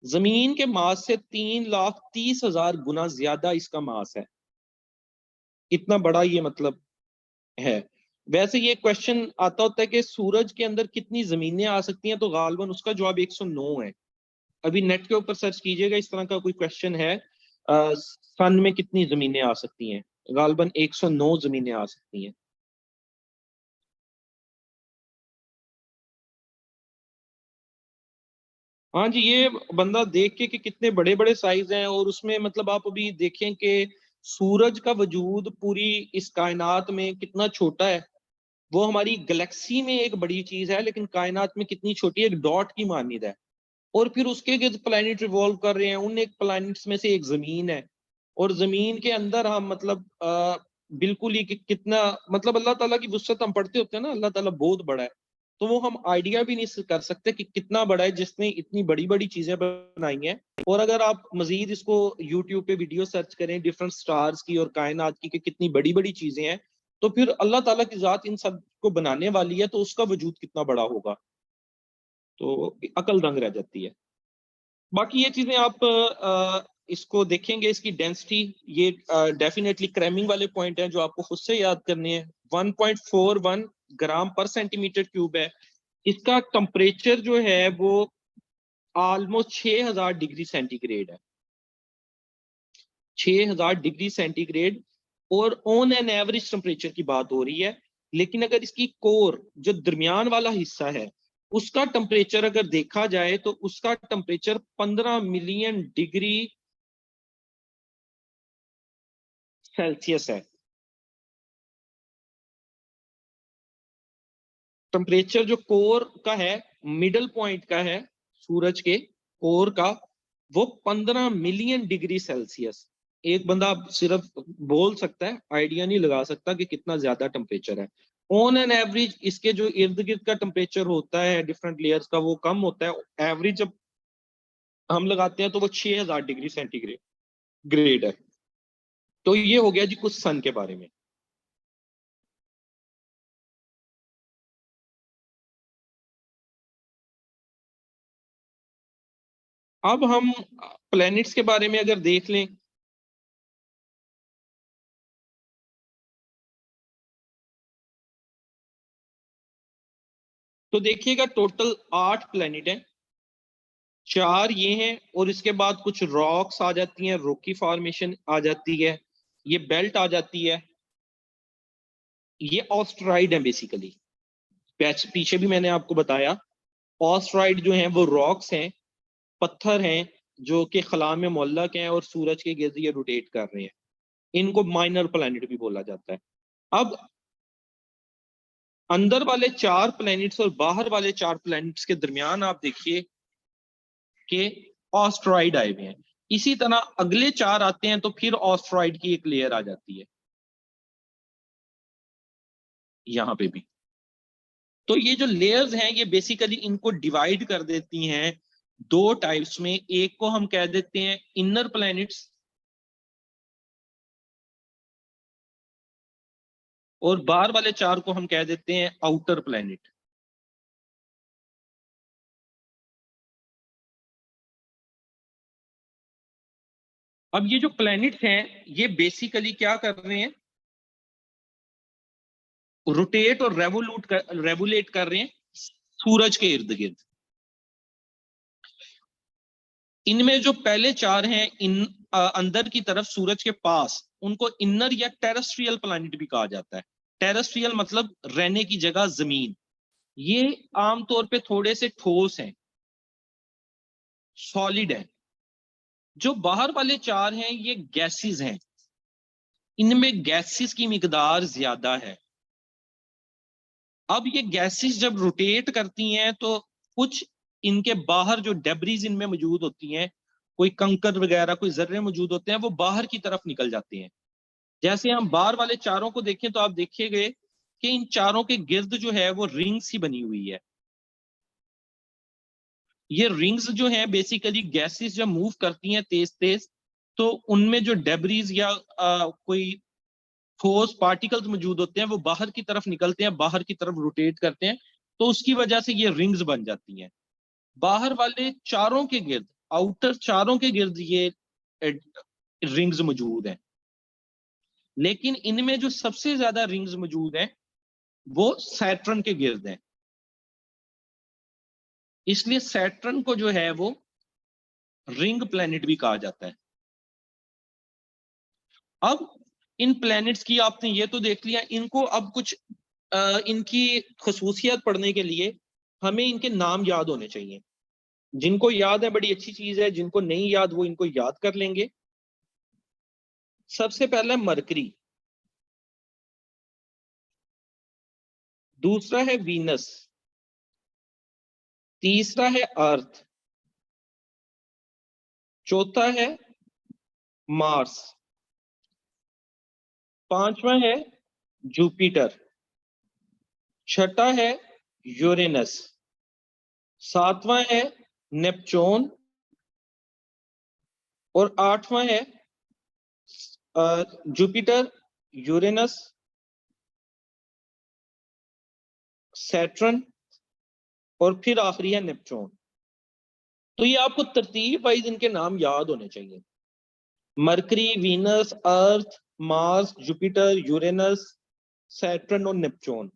जमीन के मास से 3,30,000 गुना ज्यादा इसका मास है। इतना बड़ा ये मतलब है। वैसे ये क्वेश्चन आता होता है कि सूरज के अंदर कितनी जमीनें आ सकती हैं, तो गालबन उसका जवाब 109 है। अभी नेट के ऊपर सर्च कीजिएगा, इस तरह का कोई क्वेश्चन है, सन में कितनी जमीनें आ सकती हैं, गालबन 109 जमीनें आ सकती हैं। हाँ जी, ये बंदा देख के कि कितने बड़े बड़े साइज हैं, और उसमें मतलब आप अभी देखें कि सूरज का वजूद पूरी इस कायनात में कितना छोटा है। वो हमारी गैलेक्सी में एक बड़ी चीज है, लेकिन कायनात में कितनी छोटी है, एक डॉट की मानिद है। और फिर उसके गिर्द प्लैनेट रिवॉल्व कर रहे हैं, उन एक प्लैनेट्स में से एक जमीन है। और जमीन के अंदर हम मतलब बिल्कुल ही कितना, मतलब अल्लाह ताला की वुसअत हम पढ़ते होते हैं ना, अल्लाह ताला बहुत बड़ा है। तो वो हम आइडिया भी नहीं कर सकते कि कितना बड़ा है, जिसने इतनी बड़ी बड़ी चीजें बनाई हैं। और अगर आप मजीद इसको यूट्यूब पे वीडियो सर्च करें डिफरेंट स्टार्स की और कायनात की कि कितनी बड़ी बड़ी चीजें हैं, तो फिर अल्लाह ताला की जात इन सब को बनाने वाली है, तो उसका वजूद कितना बड़ा होगा, तो अकल दंग रह जाती है। बाकी ये चीजें आप इसको देखेंगे, इसकी डेंसिटी, ये डेफिनेटली क्रैमिंग वाले पॉइंट हैं जो आपको खुद से याद करने हैं। 1.41 ग्राम पर सेंटीमीटर क्यूब है। इसका टेम्परेचर जो है वो ऑलमोस्ट 6000 डिग्री सेंटीग्रेड है, 6000 डिग्री सेंटीग्रेड। और ऑन एन एवरेज टेम्परेचर की बात हो रही है। लेकिन अगर इसकी कोर जो दरमियान वाला हिस्सा है, उसका टेम्परेचर अगर देखा जाए तो उसका टेम्परेचर 15 मिलियन डिग्री सेल्सियस है। टेम्परेचर जो कोर का है, मिडल पॉइंट का है, सूरज के कोर का, वो 15 मिलियन डिग्री सेल्सियस। एक बंदा सिर्फ बोल सकता है, आइडिया नहीं लगा सकता कि कितना ज्यादा टेम्परेचर है। ऑन एन एवरेज इसके जो इर्द गिर्द का टेम्परेचर होता है डिफरेंट लेयर्स का, वो कम होता है। एवरेज जब हम लगाते हैं तो वो 6000 डिग्री सेंटीग्रेड ग्रेड है। तो ये हो गया जी कुछ सन के बारे में। अब हम प्लैनेट्स के बारे में अगर देख लें, तो देखिएगा टोटल 8 प्लैनेट हैं। 4 ये हैं, और इसके बाद कुछ रॉक्स आ जाती हैं, रॉकी फॉर्मेशन आ जाती है, ये बेल्ट आ जाती है। ये ऑस्ट्राइड है बेसिकली। पीछे भी मैंने आपको बताया, ऑस्ट्राइड जो हैं वो रॉक्स हैं, पत्थर हैं, जो कि खला में मुअल्लक हैं और सूरज के गिर्द ये रोटेट कर रहे हैं। इनको माइनर प्लैनेट भी बोला जाता है। अब अंदर वाले 4 प्लैनेट्स और बाहर वाले 4 प्लैनेट्स के दरमियान आप देखिए कि ऑस्ट्रॉइड आए हुए हैं। इसी तरह अगले 4 आते हैं तो फिर ऑस्ट्रॉइड की एक लेयर आ जाती है यहां पे भी। तो ये जो लेयर्स हैं ये बेसिकली इनको डिवाइड कर देती हैं 2 टाइप्स में। एक को हम कह देते हैं इनर प्लैनेट्स, और बाहर वाले 4 को हम कह देते हैं आउटर प्लैनेट। अब ये जो प्लैनेट्स हैं ये बेसिकली क्या कर रहे हैं, रोटेट और रेवुलेट कर रहे हैं सूरज के इर्द गिर्द। इनमें जो पहले 4 हैं, अंदर की तरफ सूरज के पास, उनको इनर या टेरेस्ट्रियल प्लैनेट भी कहा जाता है। टेरेस्ट्रियल मतलब रहने की जगह जमीन। ये आमतौर पे थोड़े से ठोस हैं, सॉलिड है। जो बाहर वाले 4 हैं ये गैसेस हैं, इनमें गैसेस की मिकदार ज्यादा है। अब ये गैसेस जब रोटेट करती हैं तो कुछ इनके बाहर जो डेब्रीज इनमें मौजूद होती हैं, कोई कंकर वगैरह, कोई जर्रे मौजूद होते हैं, वो बाहर की तरफ निकल जाते हैं। जैसे हम बाहर वाले चारों को देखें तो आप देखिएगा कि इन चारों के गिर्द जो है वो रिंग्स ही बनी हुई है। ये रिंग्स जो हैं बेसिकली गैसेस जब मूव करती हैं तेज तेज, तो उनमें जो डेब्रीज या कोई ठोस पार्टिकल्स मौजूद होते हैं वो बाहर की तरफ निकलते हैं, बाहर की तरफ रोटेट करते हैं, तो उसकी वजह से ये रिंग्स बन जाती हैं। बाहर वाले चारों के गिर्द, आउटर चारों के गिर्द ये रिंग्स मौजूद हैं। लेकिन इनमें जो सबसे ज्यादा रिंग्स मौजूद हैं वो सैटर्न के गिर्द हैं। इसलिए सैटर्न को जो है वो रिंग प्लैनेट भी कहा जाता है। अब इन प्लैनेट्स की आपने ये तो देख लिया, इनको अब कुछ इनकी खसूसियत पढ़ने के लिए हमें इनके नाम याद होने चाहिए। जिनको याद है बड़ी अच्छी चीज है, जिनको नहीं याद वो इनको याद कर लेंगे। सबसे पहला मरकरी, दूसरा है वीनस, तीसरा है अर्थ, चौथा है मार्स, पांचवा है जुपिटर, छठा है यूरेनस, सातवां है नेपच्यून और आठवां है जुपिटर, यूरेनस, सैटर्न और फिर आखिरी है नेपच्यून। तो ये आपको तरतीब वाइज इनके नाम याद होने चाहिए। मरकरी, वीनस, अर्थ, मार्स, जुपिटर, यूरेनस, सैटर्न और नेपच्यून।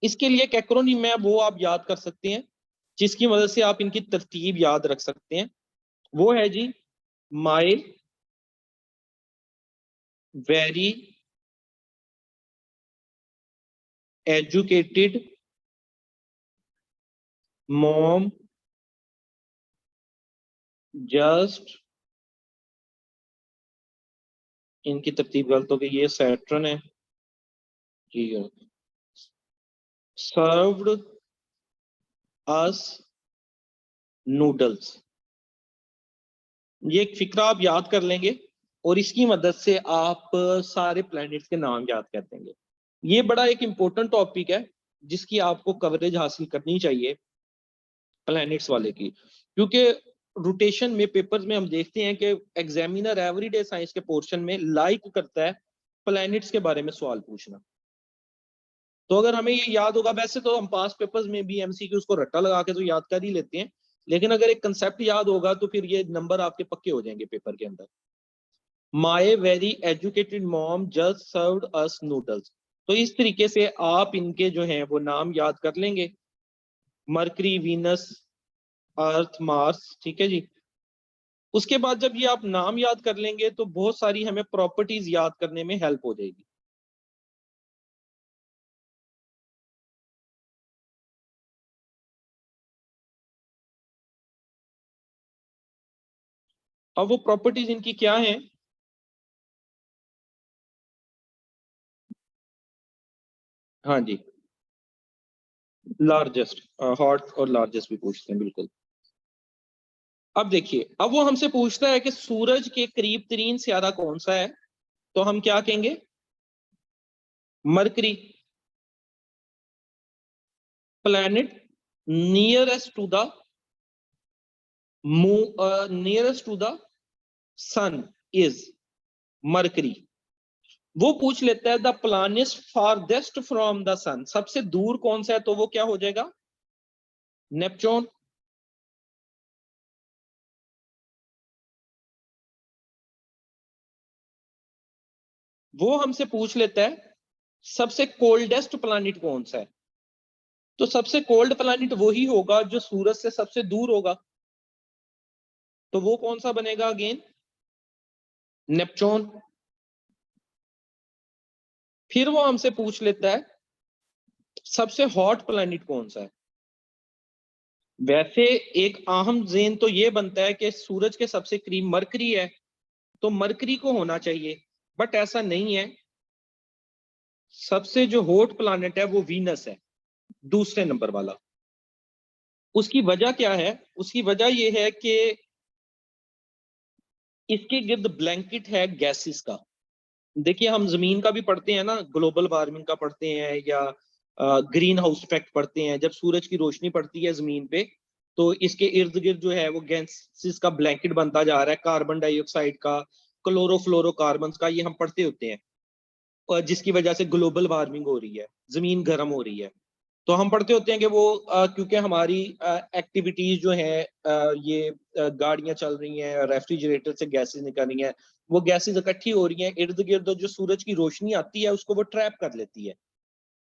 इसके लिए एक एक्रोनिम है वो आप याद कर सकते हैं, जिसकी मदद से आप इनकी तरतीब याद रख सकते हैं। वो है जी my very educated mom just, इनकी तरतीब गलत हो गई, ये सैटर्न है जी, सर्व्ड अस नूडल्स। ये एक फिक्रा आप याद कर लेंगे और इसकी मदद से आप सारे प्लैनेट्स के नाम याद कर देंगे। ये बड़ा एक इंपॉर्टेंट टॉपिक है जिसकी आपको कवरेज हासिल करनी चाहिए प्लैनेट्स वाले की, क्योंकि रोटेशन में पेपर्स में हम देखते हैं कि एग्जामिनर एवरीडे साइंस के पोर्शन में लाइक करता है प्लैनेट्स के बारे में सवाल पूछना। तो अगर हमें ये याद होगा, वैसे तो हम पास पेपर्स में भी एमसीक्यूज को रट्टा लगा के तो याद कर ही लेते हैं, लेकिन अगर एक कंसेप्ट याद होगा तो फिर ये नंबर आपके पक्के हो जाएंगे पेपर के अंदर। माई very educated mom just served अस नूडल्स। तो इस तरीके से आप इनके जो हैं वो नाम याद कर लेंगे, मरकरी, वीनस, अर्थ, मार्स, ठीक है जी। उसके बाद जब ये आप नाम याद कर लेंगे तो बहुत सारी हमें प्रॉपर्टीज याद करने में हेल्प हो जाएगी। अब वो प्रॉपर्टीज इनकी क्या हैं? हाँ जी, लार्जेस्ट, हॉट और लार्जेस्ट भी पूछते हैं, बिल्कुल। अब देखिए, अब वो हमसे पूछता है कि सूरज के करीब तरीन स्यारा कौन सा है, तो हम क्या कहेंगे? Mercury. Planet nearest to the nearest to the sun is mercury. वो पूछ लेता है the planet farthest from the sun, सबसे दूर कौन सा है, तो वो क्या हो जाएगा? नेपच्यून। वो हमसे पूछ लेता है सबसे कोल्डेस्ट प्लैनेट कौन सा है, तो सबसे कोल्ड प्लैनेट वही होगा जो सूरज से सबसे दूर होगा, तो वो कौन सा बनेगा? Again Neptune. फिर वो हमसे पूछ लेता है सबसे हॉट प्लैनेट कौन सा है। वैसे एक अहम ज़ेन तो ये बनता है कि सूरज के सबसे करीब मरकरी है, तो मरकरी को होना चाहिए, बट ऐसा नहीं है। सबसे जो हॉट प्लैनेट है वो वीनस है, दूसरे नंबर वाला। उसकी वजह क्या है? उसकी वजह ये है कि इसके गिर्द ब्लैंकेट है गैसेस का। देखिए, हम जमीन का भी पढ़ते हैं ना, ग्लोबल वार्मिंग का पढ़ते हैं या ग्रीन हाउस इफेक्ट पढ़ते हैं। जब सूरज की रोशनी पड़ती है जमीन पे, तो इसके इर्द गिर्द जो है वो गैसेस का ब्लैंकेट बनता जा रहा है, कार्बन डाइऑक्साइड का, क्लोरोफ्लोरोकार्बन का, ये हम पढ़ते होते हैं। और जिसकी वजह से ग्लोबल वार्मिंग हो रही है, जमीन गर्म हो रही है। तो हम पढ़ते होते हैं कि वो क्योंकि हमारी एक्टिविटीज जो है, ये गाड़ियां चल रही हैं, रेफ्रिजरेटर से गैसेस निकल रही हैं, वो गैसेस इकट्ठी हो रही हैं इर्द गिर्द, जो सूरज की रोशनी आती है उसको वो ट्रैप कर लेती है,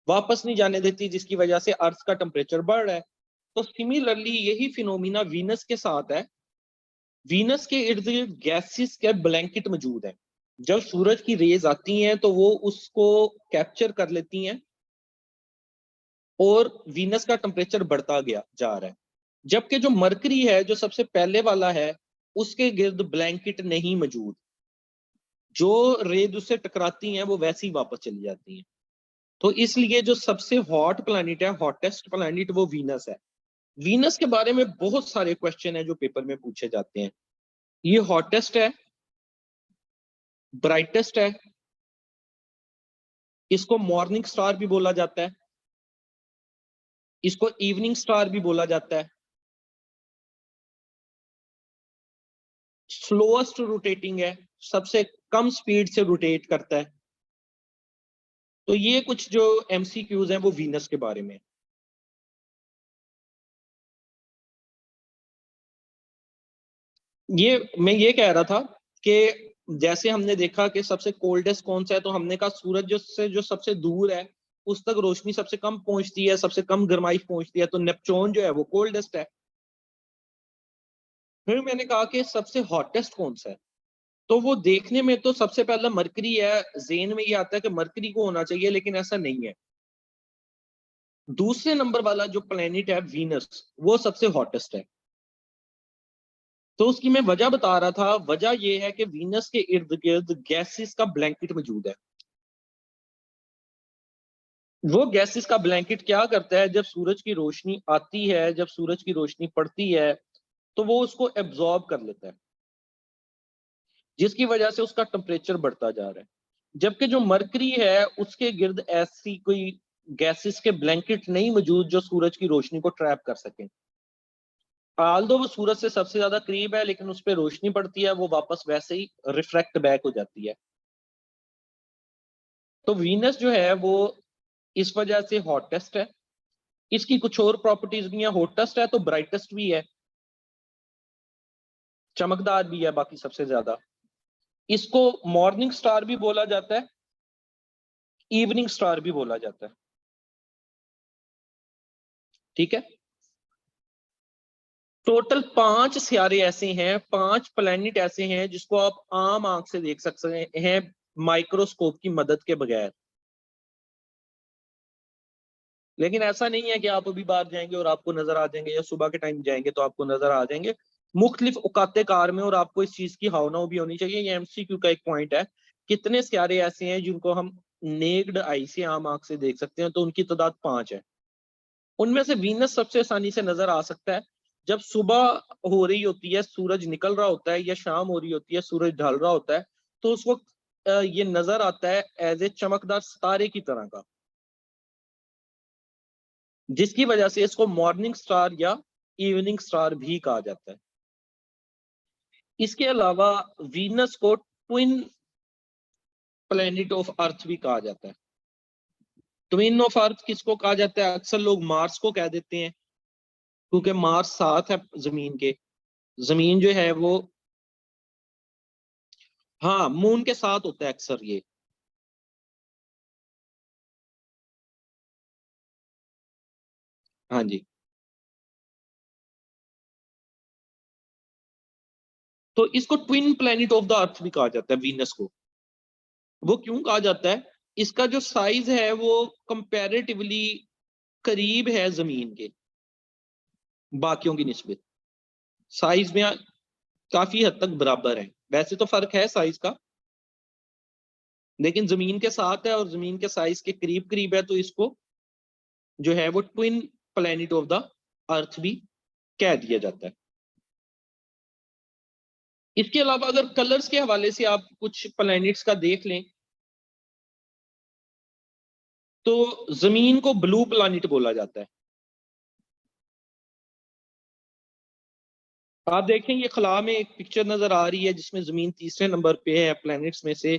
वापस नहीं जाने देती, जिसकी वजह से अर्थ का टेम्परेचर बढ़ रहा है। तो सिमिलरली यही फिनोमिना वीनस के साथ है। वीनस के इर्द गिर्द गैसेस के ब्लैंकेट मौजूद है। जब सूरज की रेज आती हैं तो वो उसको कैप्चर कर लेती हैं और वीनस का टेम्परेचर बढ़ता गया जा रहा है। जबकि जो मरकरी है, जो सबसे पहले वाला है, उसके गिर्द ब्लैंकेट नहीं मौजूद। जो रेज उससे टकराती हैं वो वैसे ही वापस चली जाती हैं। तो इसलिए जो सबसे हॉट प्लैनेट है, हॉटेस्ट प्लैनेट, वो वीनस है। वीनस के बारे में बहुत सारे क्वेश्चन है जो पेपर में पूछे जाते हैं। ये हॉटेस्ट है, ब्राइटेस्ट है, इसको मॉर्निंग स्टार भी बोला जाता है, इसको इवनिंग स्टार भी बोला जाता है, स्लोएस्ट रोटेटिंग है, सबसे कम स्पीड से रोटेट करता है। तो ये कुछ जो एमसीक्यूज हैं वो वीनस के बारे में। ये मैं ये कह रहा था कि जैसे हमने देखा कि सबसे कोल्डेस्ट कौन सा है, तो हमने कहा सूरज जो सबसे दूर है उस तक रोशनी सबसे कम पहुंचती है, सबसे कम गर्माइश पहुंचती है, तो नेपच्यून जो है वो कोल्डेस्ट है। फिर मैंने कहा कि सबसे हॉटेस्ट कौन सा है, तो वो देखने में तो सबसे पहला मरकरी है, जेन में ये आता है कि मरकरी को होना चाहिए, लेकिन ऐसा नहीं है। दूसरे नंबर वाला जो प्लेनेट है वीनस, वो सबसे हॉटेस्ट है। तो उसकी मैं वजह बता रहा था। वजह यह है कि वीनस के इर्द गिर्द गैसेस का ब्लैंकेट मौजूद है। वो गैसेस का ब्लैंकेट क्या करता है, जब सूरज की रोशनी आती है, जब सूरज की रोशनी पड़ती है, तो वो उसको एब्जॉर्ब कर लेता है, जिसकी वजह से उसका टेम्परेचर बढ़ता जा रहा है। जबकि जो मरकरी है उसके गिर्द ऐसी कोई गैसेस के ब्लैंकेट नहीं मौजूद जो सूरज की रोशनी को ट्रैप कर सके। आल्दो वो सूरज से सबसे ज्यादा करीब है, लेकिन उस पर रोशनी पड़ती है, वो वापस वैसे ही रिफ्रैक्ट बैक हो जाती है। तो वीनस जो है वो इस वजह से हॉटेस्ट है। इसकी कुछ और प्रॉपर्टीज भी हैं। हॉटेस्ट है तो ब्राइटेस्ट भी है, चमकदार भी है बाकी सबसे ज्यादा। इसको मॉर्निंग स्टार भी बोला जाता है, इवनिंग स्टार भी बोला जाता है। ठीक है। टोटल 5 सियारे ऐसे हैं, 5 प्लैनेट ऐसे हैं जिसको आप आम आंख से देख सकते हैं माइक्रोस्कोप की मदद के बगैर। लेकिन ऐसा नहीं है कि आप अभी बाहर जाएंगे और आपको नजर आ जाएंगे, या सुबह के टाइम जाएंगे तो आपको नजर आ जाएंगे। मुख्तलिफ औकाते कार में, और आपको इस चीज की हावनाव भी होनी चाहिए। ये एमसीक्यू का एक पॉइंट है। कितने सियारे ऐसे हैं जिनको हम नेक्ड आई से, आम आंख से देख सकते हैं? तो उनकी तादाद 5 है। उनमें से वीनस सबसे आसानी से नजर आ सकता है। जब सुबह हो रही होती है, सूरज निकल रहा होता है, या शाम हो रही होती है, सूरज ढल रहा होता है, तो उस वक्त ये नजर आता है एज ए चमकदार सितारे की तरह का, जिसकी वजह से इसको मॉर्निंग स्टार या इवनिंग स्टार भी कहा जाता है। इसके अलावा वीनस को ट्विन प्लेनेट ऑफ अर्थ भी कहा जाता है। ट्विन ऑफ अर्थ किसको कहा जाता है? अक्सर लोग मार्स को कह देते हैं, क्योंकि मार्स साथ है जमीन के। जमीन जो है वो, हाँ, मून के साथ होता है अक्सर ये। हाँ जी। तो इसको twin planet of the earth भी कहा जाता है, वीनस को। वो क्यों कहा जाता है? इसका जो साइज है वो कंपैरेटिवली करीब है जमीन के, बाकियों की निस्बत साइज में काफी हद तक बराबर है। वैसे तो फर्क है साइज का, लेकिन जमीन के साथ है और जमीन के साइज के करीब करीब है, तो इसको जो है वो twin planet of the earth भी कह दिया जाता है। इसके अलावा अगर कलर्स के हवाले से आप कुछ प्लैनेट्स का देख लें, तो जमीन को ब्लू प्लैनेट बोला जाता है। आप देखें ये खला में एक पिक्चर नजर आ रही है जिसमें जमीन तीसरे नंबर पे है प्लैनेट्स में से।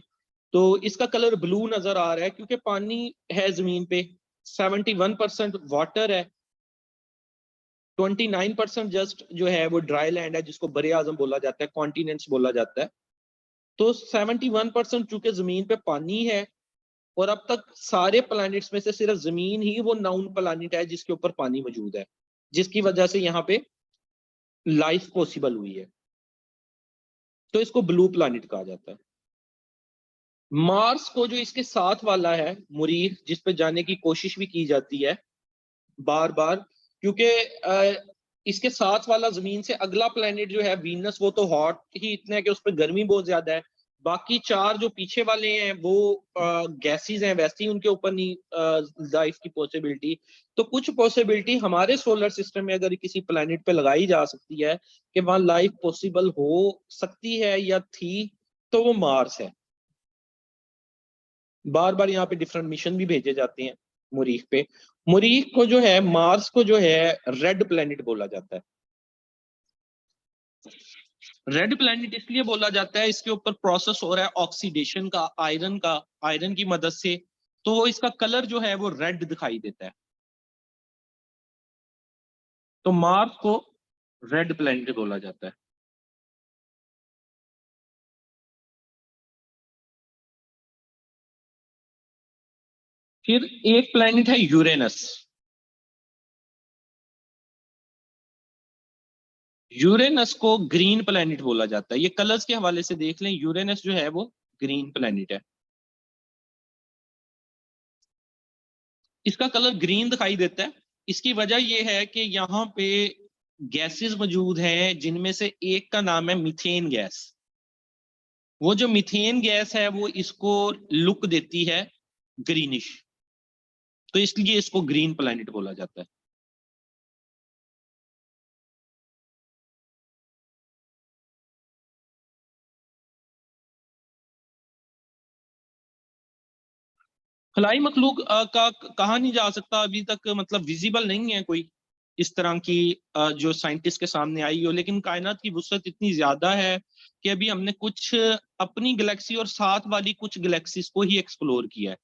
तो इसका कलर ब्लू नजर आ रहा है क्योंकि पानी है जमीन पे, 71% वाटर है, 29% जस्ट जो है वो ड्राई लैंड है जिसको बरे आजम बोला जाता है, कॉन्टिनेंट्स बोला जाता है। तो 71% चूंकि जमीन पे पानी है, और अब तक सारे प्लैनेट्स में से सिर्फ जमीन ही वो नाउन प्लैनेट है जिसके ऊपर पानी मौजूद है, जिसकी वजह से यहाँ पे लाइफ पॉसिबल हुई है। तो इसको ब्लू प्लैनेट कहा जाता है। मार्स को जो इसके साथ वाला है मुरीख, जिस पे जाने की कोशिश भी की जाती है बार बार, क्योंकि इसके साथ वाला जमीन से अगला प्लेनेट जो है वीनस, वो तो हॉट ही इतना है कि उस पर गर्मी बहुत ज्यादा है। बाकी चार जो पीछे वाले हैं वो गैसेस हैं, वैसे ही उनके ऊपर नहीं लाइफ की पॉसिबिलिटी। तो कुछ पॉसिबिलिटी हमारे सोलर सिस्टम में अगर किसी प्लेनेट पे लगाई जा सकती है कि वहां लाइफ पॉसिबल हो सकती है या थी, तो वो मार्स है। बार बार यहाँ पे डिफरेंट मिशन भी भेजे जाते हैं मुरीख पे। मुरीख को जो है, मार्स को जो है रेड प्लेनेट बोला जाता है। रेड प्लेनेट इसलिए बोला जाता है, इसके ऊपर प्रोसेस हो रहा है ऑक्सीडेशन का, आयरन की मदद से, तो वो इसका कलर जो है वो रेड दिखाई देता है। तो मार्स को रेड प्लेनेट बोला जाता है। फिर एक प्लेनेट है यूरेनस। यूरेनस को ग्रीन प्लेनेट बोला जाता है। ये कलर्स के हवाले से देख लें, यूरेनस जो है वो ग्रीन प्लेनेट है। इसका कलर ग्रीन दिखाई देता है। इसकी वजह यह है कि यहाँ पे गैसेस मौजूद हैं जिनमें से एक का नाम है मीथेन गैस। वो जो मीथेन गैस है वो इसको लुक देती है ग्रीनिश, तो इसलिए इसको ग्रीन प्लैनेट बोला जाता है। खलाई मखलूक का कहा नहीं जा सकता अभी तक, मतलब विजिबल नहीं है कोई इस तरह की जो साइंटिस्ट के सामने आई हो। लेकिन कायनात की वुसअत इतनी ज्यादा है कि अभी हमने कुछ अपनी गैलेक्सी और साथ वाली कुछ गैलेक्सीज को ही एक्सप्लोर किया है।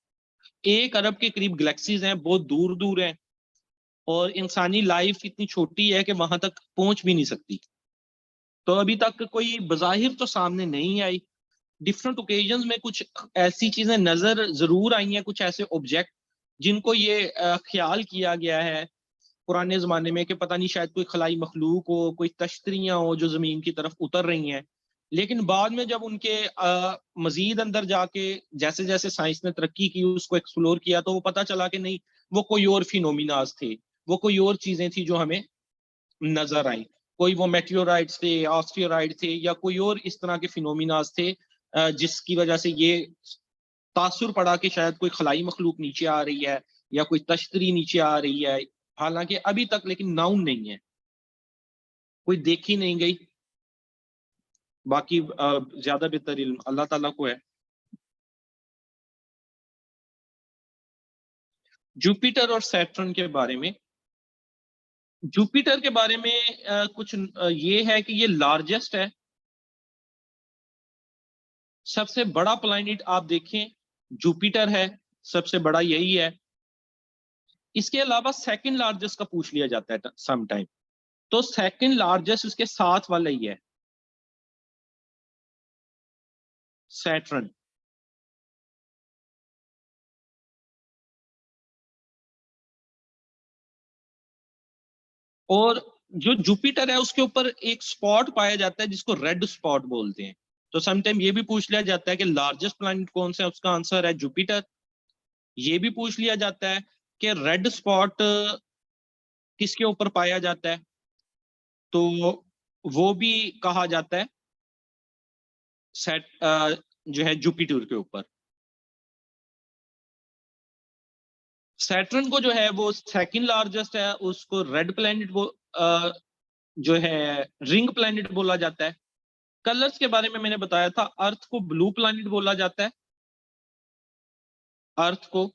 1 अरब के करीब गैलेक्सीज हैं, बहुत दूर दूर हैं, और इंसानी लाइफ इतनी छोटी है कि वहां तक पहुंच भी नहीं सकती। तो अभी तक कोई बज़ाहिर तो सामने नहीं आई। डिफरेंट ओकेजन्स में कुछ ऐसी चीजें नजर जरूर आई हैं, कुछ ऐसे ऑब्जेक्ट जिनको ये ख्याल किया गया है पुराने जमाने में कि पता नहीं शायद कोई खलाई मखलूक हो, कोई तश्तरियां हो जो जमीन की तरफ उतर रही हैं। लेकिन बाद में जब उनके मजीद अंदर जाके जैसे जैसे साइंस ने तरक्की की, उसको एक्सप्लोर किया, तो वो पता चला कि नहीं, वो कोई और फिनोमिनाज थे, वो कोई और चीजें थी जो हमें नजर आई। कोई वो मेटियोराइट्स थे, ऑस्टियोराइड थे, या कोई और इस तरह के फिनोमिनाज थे जिसकी वजह से ये तासुर पड़ा कि शायद कोई खलाई मखलूक नीचे आ रही है या कोई तश्तरी नीचे आ रही है। हालांकि अभी तक लेकिन नाउन नहीं है, कोई देखी नहीं गई। बाकी ज्यादा बेहतर इल्म अल्लाह ताला को है। जुपिटर और सैटर्न के बारे में, जुपिटर के बारे में कुछ ये है कि ये लार्जेस्ट है, सबसे बड़ा प्लैनेट आप देखें जुपिटर है, सबसे बड़ा यही है। इसके अलावा सेकंड लार्जेस्ट का पूछ लिया जाता है सम टाइम, तो सेकंड लार्जेस्ट उसके साथ वाला ही है, सैटर्न। और जो जुपिटर है उसके ऊपर एक स्पॉट पाया जाता है जिसको रेड स्पॉट बोलते हैं। तो समटाइम ये भी पूछ लिया जाता है कि लार्जेस्ट प्लैनेट कौन सा है, उसका आंसर है जुपिटर। ये भी पूछ लिया जाता है कि रेड स्पॉट किसके ऊपर पाया जाता है, तो वो भी कहा जाता है सेट जो है जुपिटर के ऊपर। सैटर्न को जो है वो सेकंड लार्जेस्ट है, उसको रेड प्लैनेट वो जो है रिंग प्लैनेट बोला जाता है। कलर्स के बारे में मैंने बताया था, अर्थ को ब्लू प्लैनेट बोला जाता है, अर्थ को।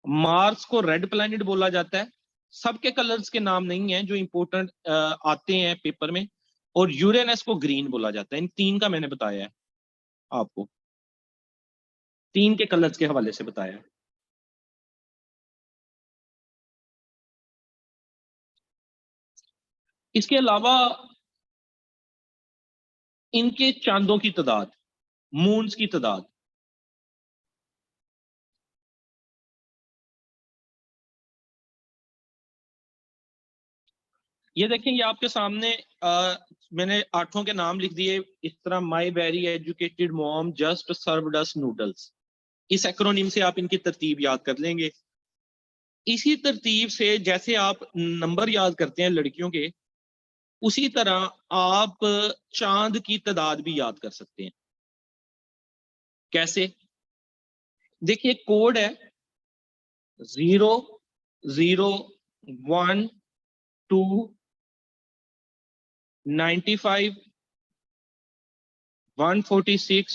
मार्स को रेड प्लैनेट बोला जाता है। सबके कलर्स के नाम नहीं है जो इंपॉर्टेंट आते हैं पेपर में। और यूरेनस को ग्रीन बोला जाता है। इन तीन का मैंने बताया है आपको, तीन के कलर्स के हवाले से बताया है। इसके अलावा इनके चांदों की तादाद, मून्स की तादाद, ये देखें, ये आपके सामने मैंने आठों के नाम लिख दिए इस तरह। माई very educated mom just served अस नूडल्स। इस एक्रोनिम से आप इनकी तरतीब याद कर लेंगे। इसी तरतीब से जैसे आप नंबर याद करते हैं लड़कियों के, उसी तरह आप चांद की तादाद भी याद कर सकते हैं। कैसे? देखिए, कोड है 0, 0, 1, 2, 95, 146,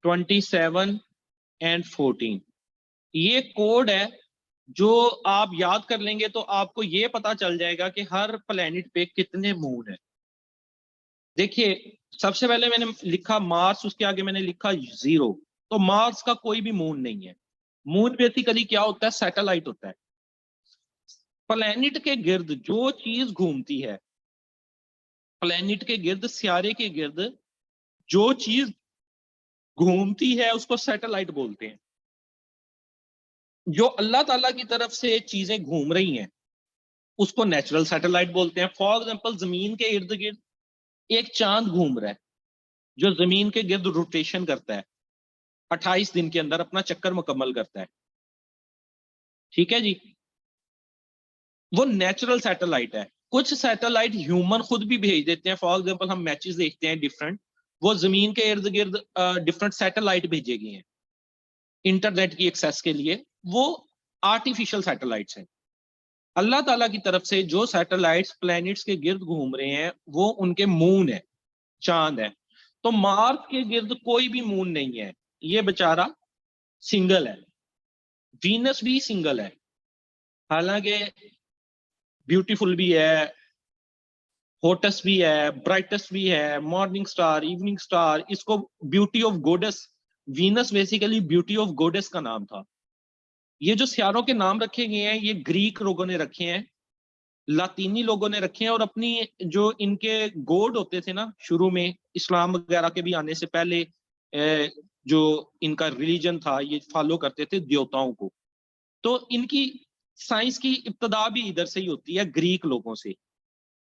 27 एंड 14। ये कोड है जो आप याद कर लेंगे तो आपको ये पता चल जाएगा कि हर प्लेनेट पे कितने मून है। देखिए, सबसे पहले मैंने लिखा मार्स, उसके आगे मैंने लिखा 0। तो मार्स का कोई भी मून नहीं है। मून बेसिकली क्या होता है? सैटेलाइट होता है। प्लेनेट के गिर्द जो चीज घूमती है, प्लेनेट के गिर्द, सियारे के गिर्द जो चीज घूमती है उसको सैटेलाइट बोलते हैं। जो अल्लाह ताला की तरफ से चीजें घूम रही हैं उसको नेचुरल सैटेलाइट बोलते हैं। फॉर एग्जांपल, जमीन के इर्द गिर्द एक चांद घूम रहा है जो जमीन के गिर्द रोटेशन करता है, 28 दिन के अंदर अपना चक्कर मुकम्मल करता है। ठीक है जी, वो नेचुरल सैटेलाइट है। कुछ सैटेलाइट ह्यूमन खुद भी भेज देते हैं। फॉर एग्जांपल, हम मैचेस देखते हैं डिफरेंट, वो जमीन के इर्द गिर्द डिफरेंट सैटेलाइट भेजे गए हैं इंटरनेट की एक्सेस के लिए। वो आर्टिफिशियल सैटेलाइट्स हैं। अल्लाह ताला की तरफ से जो सैटेलाइट्स प्लैनेट्स के गिर्द घूम रहे हैं वो उनके मून है, चांद है। तो मार्स के गिर्द कोई भी मून नहीं है, ये बेचारा सिंगल है। वीनस भी सिंगल है, हालांकि ब्यूटीफुल भी है, हॉटेस्ट भी है, ब्राइटेस्ट भी है, मॉर्निंग स्टार, इवनिंग स्टार। इसको beauty of गोडेस, Venus basically beauty of गोडेस का नाम था। ये जो सियारों के नाम रखे गए हैं ये ग्रीक लोगों ने रखे हैं, लातीनी लोगों ने रखे हैं। और अपनी जो इनके गॉड होते थे ना शुरू में, इस्लाम वगैरह के भी आने से पहले, जो इनका रिलीजन था ये फॉलो करते थे देवताओं को। तो इनकी साइंस की इब्तदा भी इधर से ही होती है, ग्रीक लोगों से।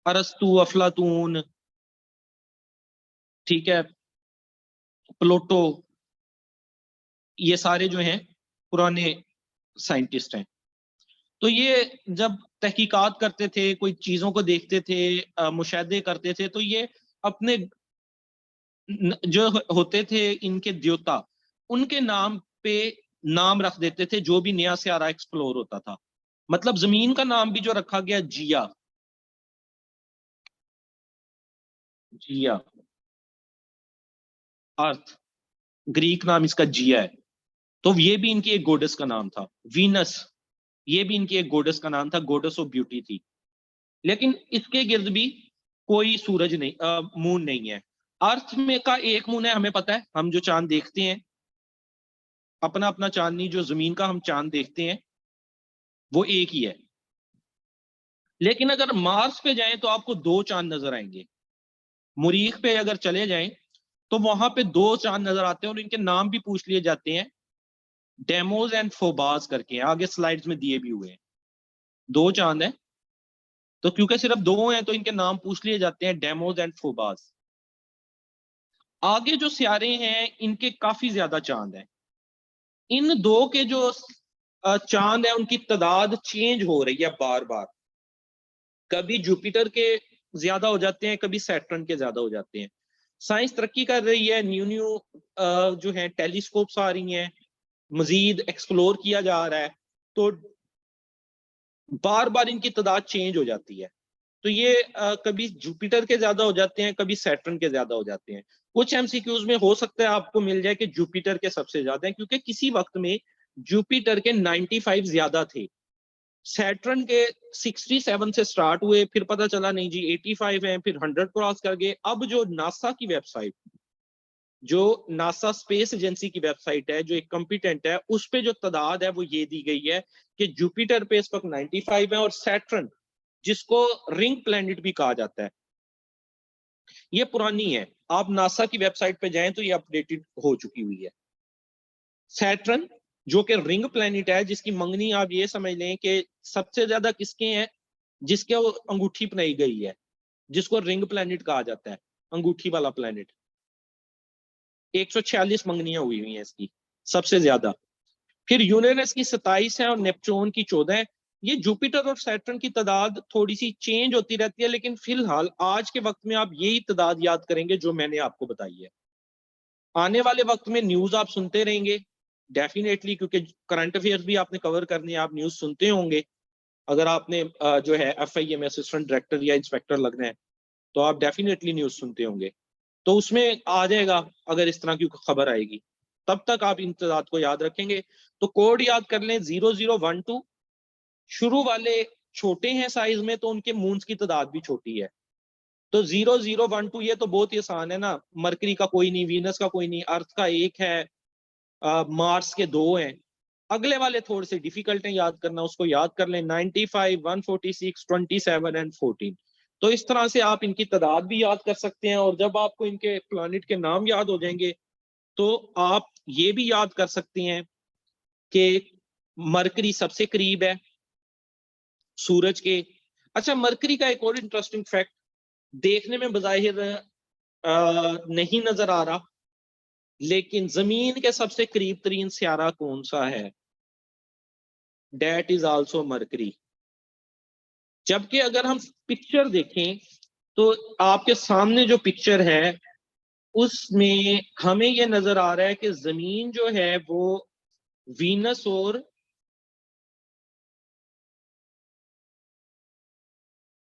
अरस्तु, अफलातून, ठीक है, प्लूटो, ये सारे जो हैं पुराने साइंटिस्ट हैं। तो ये जब तहकीकात करते थे, कोई चीजों को देखते थे, मुशाहदे करते थे, तो ये अपने जो होते थे इनके देवता, उनके नाम पे नाम रख देते थे जो भी नया सियारा एक्सप्लोर होता था। मतलब जमीन का नाम भी जो रखा गया जिया, जिया, अर्थ, ग्रीक नाम इसका जिया है। तो ये भी इनकी एक गोडेस का नाम था। वीनस, ये भी इनकी एक गोडेस का नाम था, गोडेस ऑफ ब्यूटी थी। लेकिन इसके गिर्द भी कोई सूरज नहीं, मून नहीं है। अर्थ में का एक मून है, हमें पता है, हम जो चांद देखते हैं, अपना अपना चांद नहीं, जो जमीन का हम चांद देखते हैं वो एक ही है। लेकिन अगर मार्स पे जाएं तो आपको दो चांद नजर आएंगे। मुरीख पे अगर चले जाएं तो वहां पे दो चांद नजर आते हैं और इनके नाम भी पूछ लिए जाते हैं, डेमोज एंड फोबास करके। आगे स्लाइड्स में दिए भी हुए हैं, दो चांद हैं। तो क्योंकि सिर्फ दो हैं तो इनके नाम पूछ लिए जाते हैं, डेमोज एंड फोबास। आगे जो सियारे हैं इनके काफी ज्यादा चांद हैं। इन दो के जो चांद है उनकी तादाद चेंज हो रही है बार बार। कभी जुपिटर के ज्यादा हो जाते हैं, कभी सैटर्न के ज्यादा हो जाते हैं। साइंस तरक्की कर रही है, न्यू न्यू जो है टेलीस्कोप्स आ रही हैं, मजीद एक्सप्लोर किया जा रहा है। तो बार बार इनकी तादाद चेंज हो जाती है। तो ये कभी जुपिटर के ज्यादा हो जाते हैं, कभी सैटर्न के ज्यादा हो जाते हैं। कुछ एमसीक्यूज में हो सकता है आपको मिल जाए कि जुपिटर के सबसे ज्यादा है, क्योंकि किसी वक्त में जुपिटर के 95 ज्यादा थे, सैटर्न के 67 से स्टार्ट हुए, फिर पता चला नहीं जी 85 है, फिर 100 क्रॉस कर गए। अब जो नासा की वेबसाइट, जो नासा स्पेस एजेंसी की वेबसाइट है, जो एक कॉम्पिटेंट है, उस पे जो तादाद है वो ये दी गई है कि जुपिटर पे इस वक्त 95 है, और सैटर्न जिसको रिंग प्लैनेट भी कहा जाता है, ये पुरानी है। आप नासा की वेबसाइट पे जाएं तो ये अपडेटेड हो चुकी हुई है। सैटर्न जो कि रिंग प्लैनेट है, जिसकी मंगनी आप ये समझ लें कि सबसे ज्यादा किसके हैं, जिसके वो अंगूठी बनाई गई है, जिसको रिंग प्लैनेट कहा जाता है, अंगूठी वाला प्लैनेट। 146 मंगनियां हुई हुई हैं इसकी, सबसे ज्यादा। फिर यूरेनस की 27 है और नेपच्यून की 14 है। ये जुपिटर और सैटर्न की तादाद थोड़ी सी चेंज होती रहती है, लेकिन फिलहाल आज के वक्त में आप यही तादाद याद करेंगे जो मैंने आपको बताई है। आने वाले वक्त में न्यूज आप सुनते रहेंगे डेफिनेटली, क्योंकि करंट अफेयर्स भी आपने कवर करने हैं, आप न्यूज सुनते होंगे। अगर आपने जो है FIA में असिस्टेंट डायरेक्टर या इंस्पेक्टर लगना है तो आप डेफिनेटली न्यूज सुनते होंगे, तो उसमें आ जाएगा अगर इस तरह की खबर आएगी। तब तक आप इन तादाद को याद रखेंगे। तो कोड याद कर लें 0012। शुरू वाले छोटे हैं साइज में तो उनके मून्स की तादाद भी छोटी है। तो 0012 ये तो बहुत ही आसान है ना, मरकरी का कोई नहीं, वीनस का कोई नहीं, अर्थ का एक है, मार्स के 2 हैं। अगले वाले थोड़े से डिफिकल्ट हैं याद करना, उसको याद कर लें 95, 146, 27 एंड 14। तो इस तरह से आप इनकी तादाद भी याद कर सकते हैं, और जब आपको इनके प्लैनेट के नाम याद हो जाएंगे तो आप ये भी याद कर सकते हैं कि मरकरी सबसे करीब है सूरज के। अच्छा, मरकरी का एक और इंटरेस्टिंग फैक्ट, देखने में बज़ाहिर नहीं नजर आ रहा, लेकिन जमीन के सबसे करीब तरीन सियारा कौन सा है? That is also mercury. जबकि अगर हम पिक्चर देखें तो आपके सामने जो पिक्चर है उसमें हमें यह नजर आ रहा है कि जमीन जो है वो वीनस और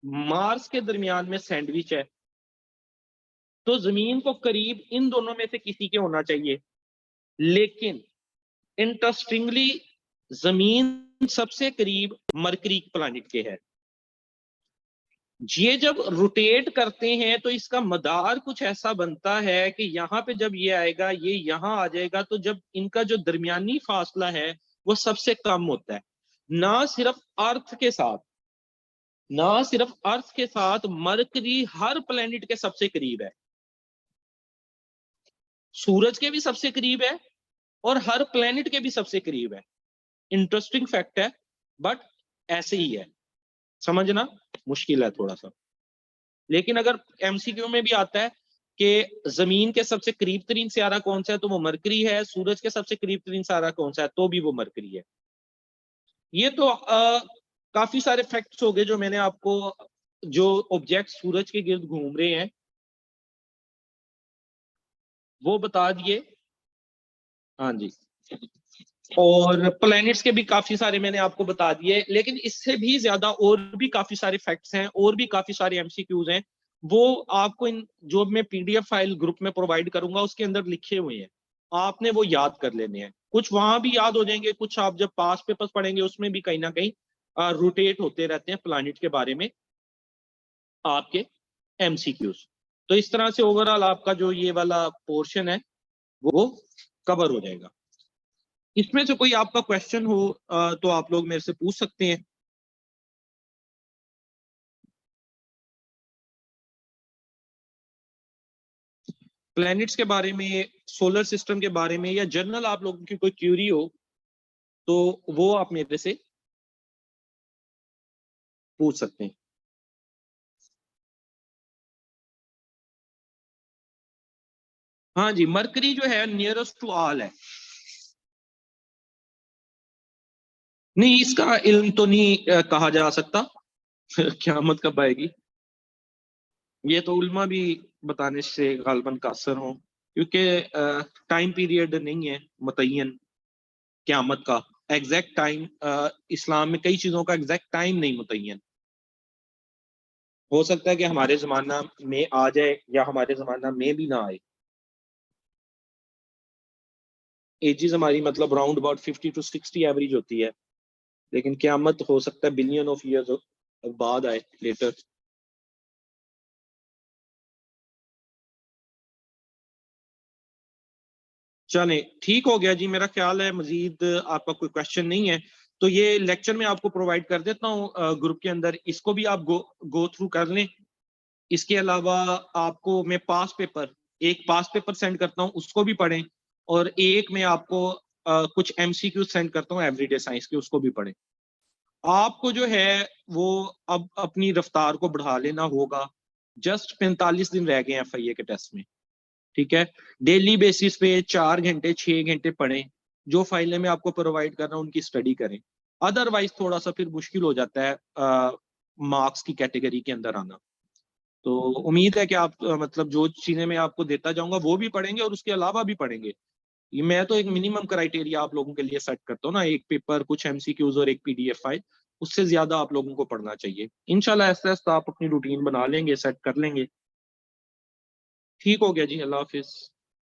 मार्स के दरमियान में सैंडविच है। तो जमीन को करीब इन दोनों में से किसी के होना चाहिए, लेकिन इंटरेस्टिंगली जमीन सबसे करीब मरकरी प्लानिट के है। ये जब रोटेट करते हैं तो इसका मदार कुछ ऐसा बनता है कि यहाँ पे जब ये आएगा, ये यहाँ आ जाएगा, तो जब इनका जो दरमियानी फासला है वो सबसे कम होता है। ना सिर्फ अर्थ के साथ, ना सिर्फ अर्थ के साथ, मरकरी हर प्लेनेट के सबसे करीब है, सूरज के भी सबसे करीब है और हर प्लेनेट के भी सबसे करीब है। इंटरेस्टिंग फैक्ट है, बट ऐसे ही है, समझना मुश्किल है थोड़ा सा। लेकिन अगर MCQ में भी आता है कि जमीन के सबसे करीब तरीन सियारा कौन सा है तो वो मरकरी है, सूरज के सबसे करीब तरीन सियारा कौन सा है तो भी वो मरकरी है। ये तो काफी सारे फैक्ट्स हो गए जो मैंने आपको, जो ऑब्जेक्ट सूरज के गिर्द घूम रहे हैं वो बता दिए। हाँ जी, और प्लैनेट्स के भी काफी सारे मैंने आपको बता दिए, लेकिन इससे भी ज्यादा और भी काफी सारे फैक्ट्स हैं और भी काफी सारे MCQs हैं, वो आपको इन जो मैं PDF फाइल ग्रुप में प्रोवाइड करूंगा उसके अंदर लिखे हुए हैं, आपने वो याद कर लेने हैं। कुछ वहां भी याद हो जाएंगे, कुछ आप जब पास पेपर्स पढ़ेंगे उसमें भी कहीं ना कहीं रोटेट होते रहते हैं प्लैनेट के बारे में आपके MCQs। तो इस तरह से ओवरऑल आपका जो ये वाला पोर्शन है वो कवर हो जाएगा। इसमें से कोई आपका क्वेश्चन हो तो आप लोग मेरे से पूछ सकते हैं। प्लैनेट्स के बारे में, सोलर सिस्टम के बारे में, या जनरल आप लोगों की कोई क्यूरी हो तो वो आप मेरे से पूछ सकते हैं। हाँ जी, मरकरी जो है नियरेस्ट टू ऑल है। नहीं, इसका इल्म तो नहीं कहा जा सकता क़यामत कब आएगी, ये तो उल्मा भी बताने से गालबन कासर हों, क्योंकि टाइम पीरियड नहीं है मुतय्यन क़यामत का। एग्जैक्ट टाइम इस्लाम में कई चीजों का एग्जैक्ट टाइम नहीं मुतय्यन। हो सकता है कि हमारे ज़माना में आ जाए या हमारे ज़माना में भी ना आए। एजेस हमारी मतलब राउंड अबाउट 50 टू 60 एवरेज होती है, लेकिन क़यामत हो सकता है बिलियन ऑफ ईयर्स बाद आए, लेटर। चलें, ठीक हो गया जी, मेरा ख़्याल है मज़ीद आपका कोई क्वेश्चन नहीं है, तो ये लेक्चर मैं आपको प्रोवाइड कर देता हूँ ग्रुप के अंदर, इसको भी आप गो गो थ्रू कर लें। इसके अलावा आपको मैं पास पेपर, एक पास पेपर सेंड करता हूँ, उसको भी पढ़ें और एक मैं आपको कुछ एमसीक्यू सेंड करता हूँ एवरीडे साइंस के, उसको भी पढ़ें। आपको जो है वो अब अपनी रफ्तार को बढ़ा लेना होगा। जस्ट 45 दिन रह गए हैं एफआईए के टेस्ट में, ठीक है? डेली बेसिस पे 4 घंटे, 6 घंटे पढ़ें। जो फाइलें मैं आपको प्रोवाइड कर रहा हूँ, उनकी स्टडी करें। अदरवाइज़ थोड़ा-सा फिर मुश्किल हो जाता है मार्क्स की कैटेगरी के अंदर आना। तो उम्मीद है कि आप मतलब जो चीज़ें मैं आपको देता जाऊँगा, वो भी पढ़ेंगे और उसके अलावा भी पढ़ेंगे। ये मैं तो एक मिनिमम क्राइटेरिया आप लोगों के लिए सेट करता हूँ ना, 1 पेपर, कुछ एमसीक्यूज़ और 1 पीडीएफ फाइल, उससे ज़्यादा आप लोगों को पढ़ना चाहिए। इंशाल्लाह ऐसे-ऐसे आप अपनी रूटीन बना लेंगे, सेट कर लेंगे। ठीक हो गया जी, अल्लाह हाफ़िज़।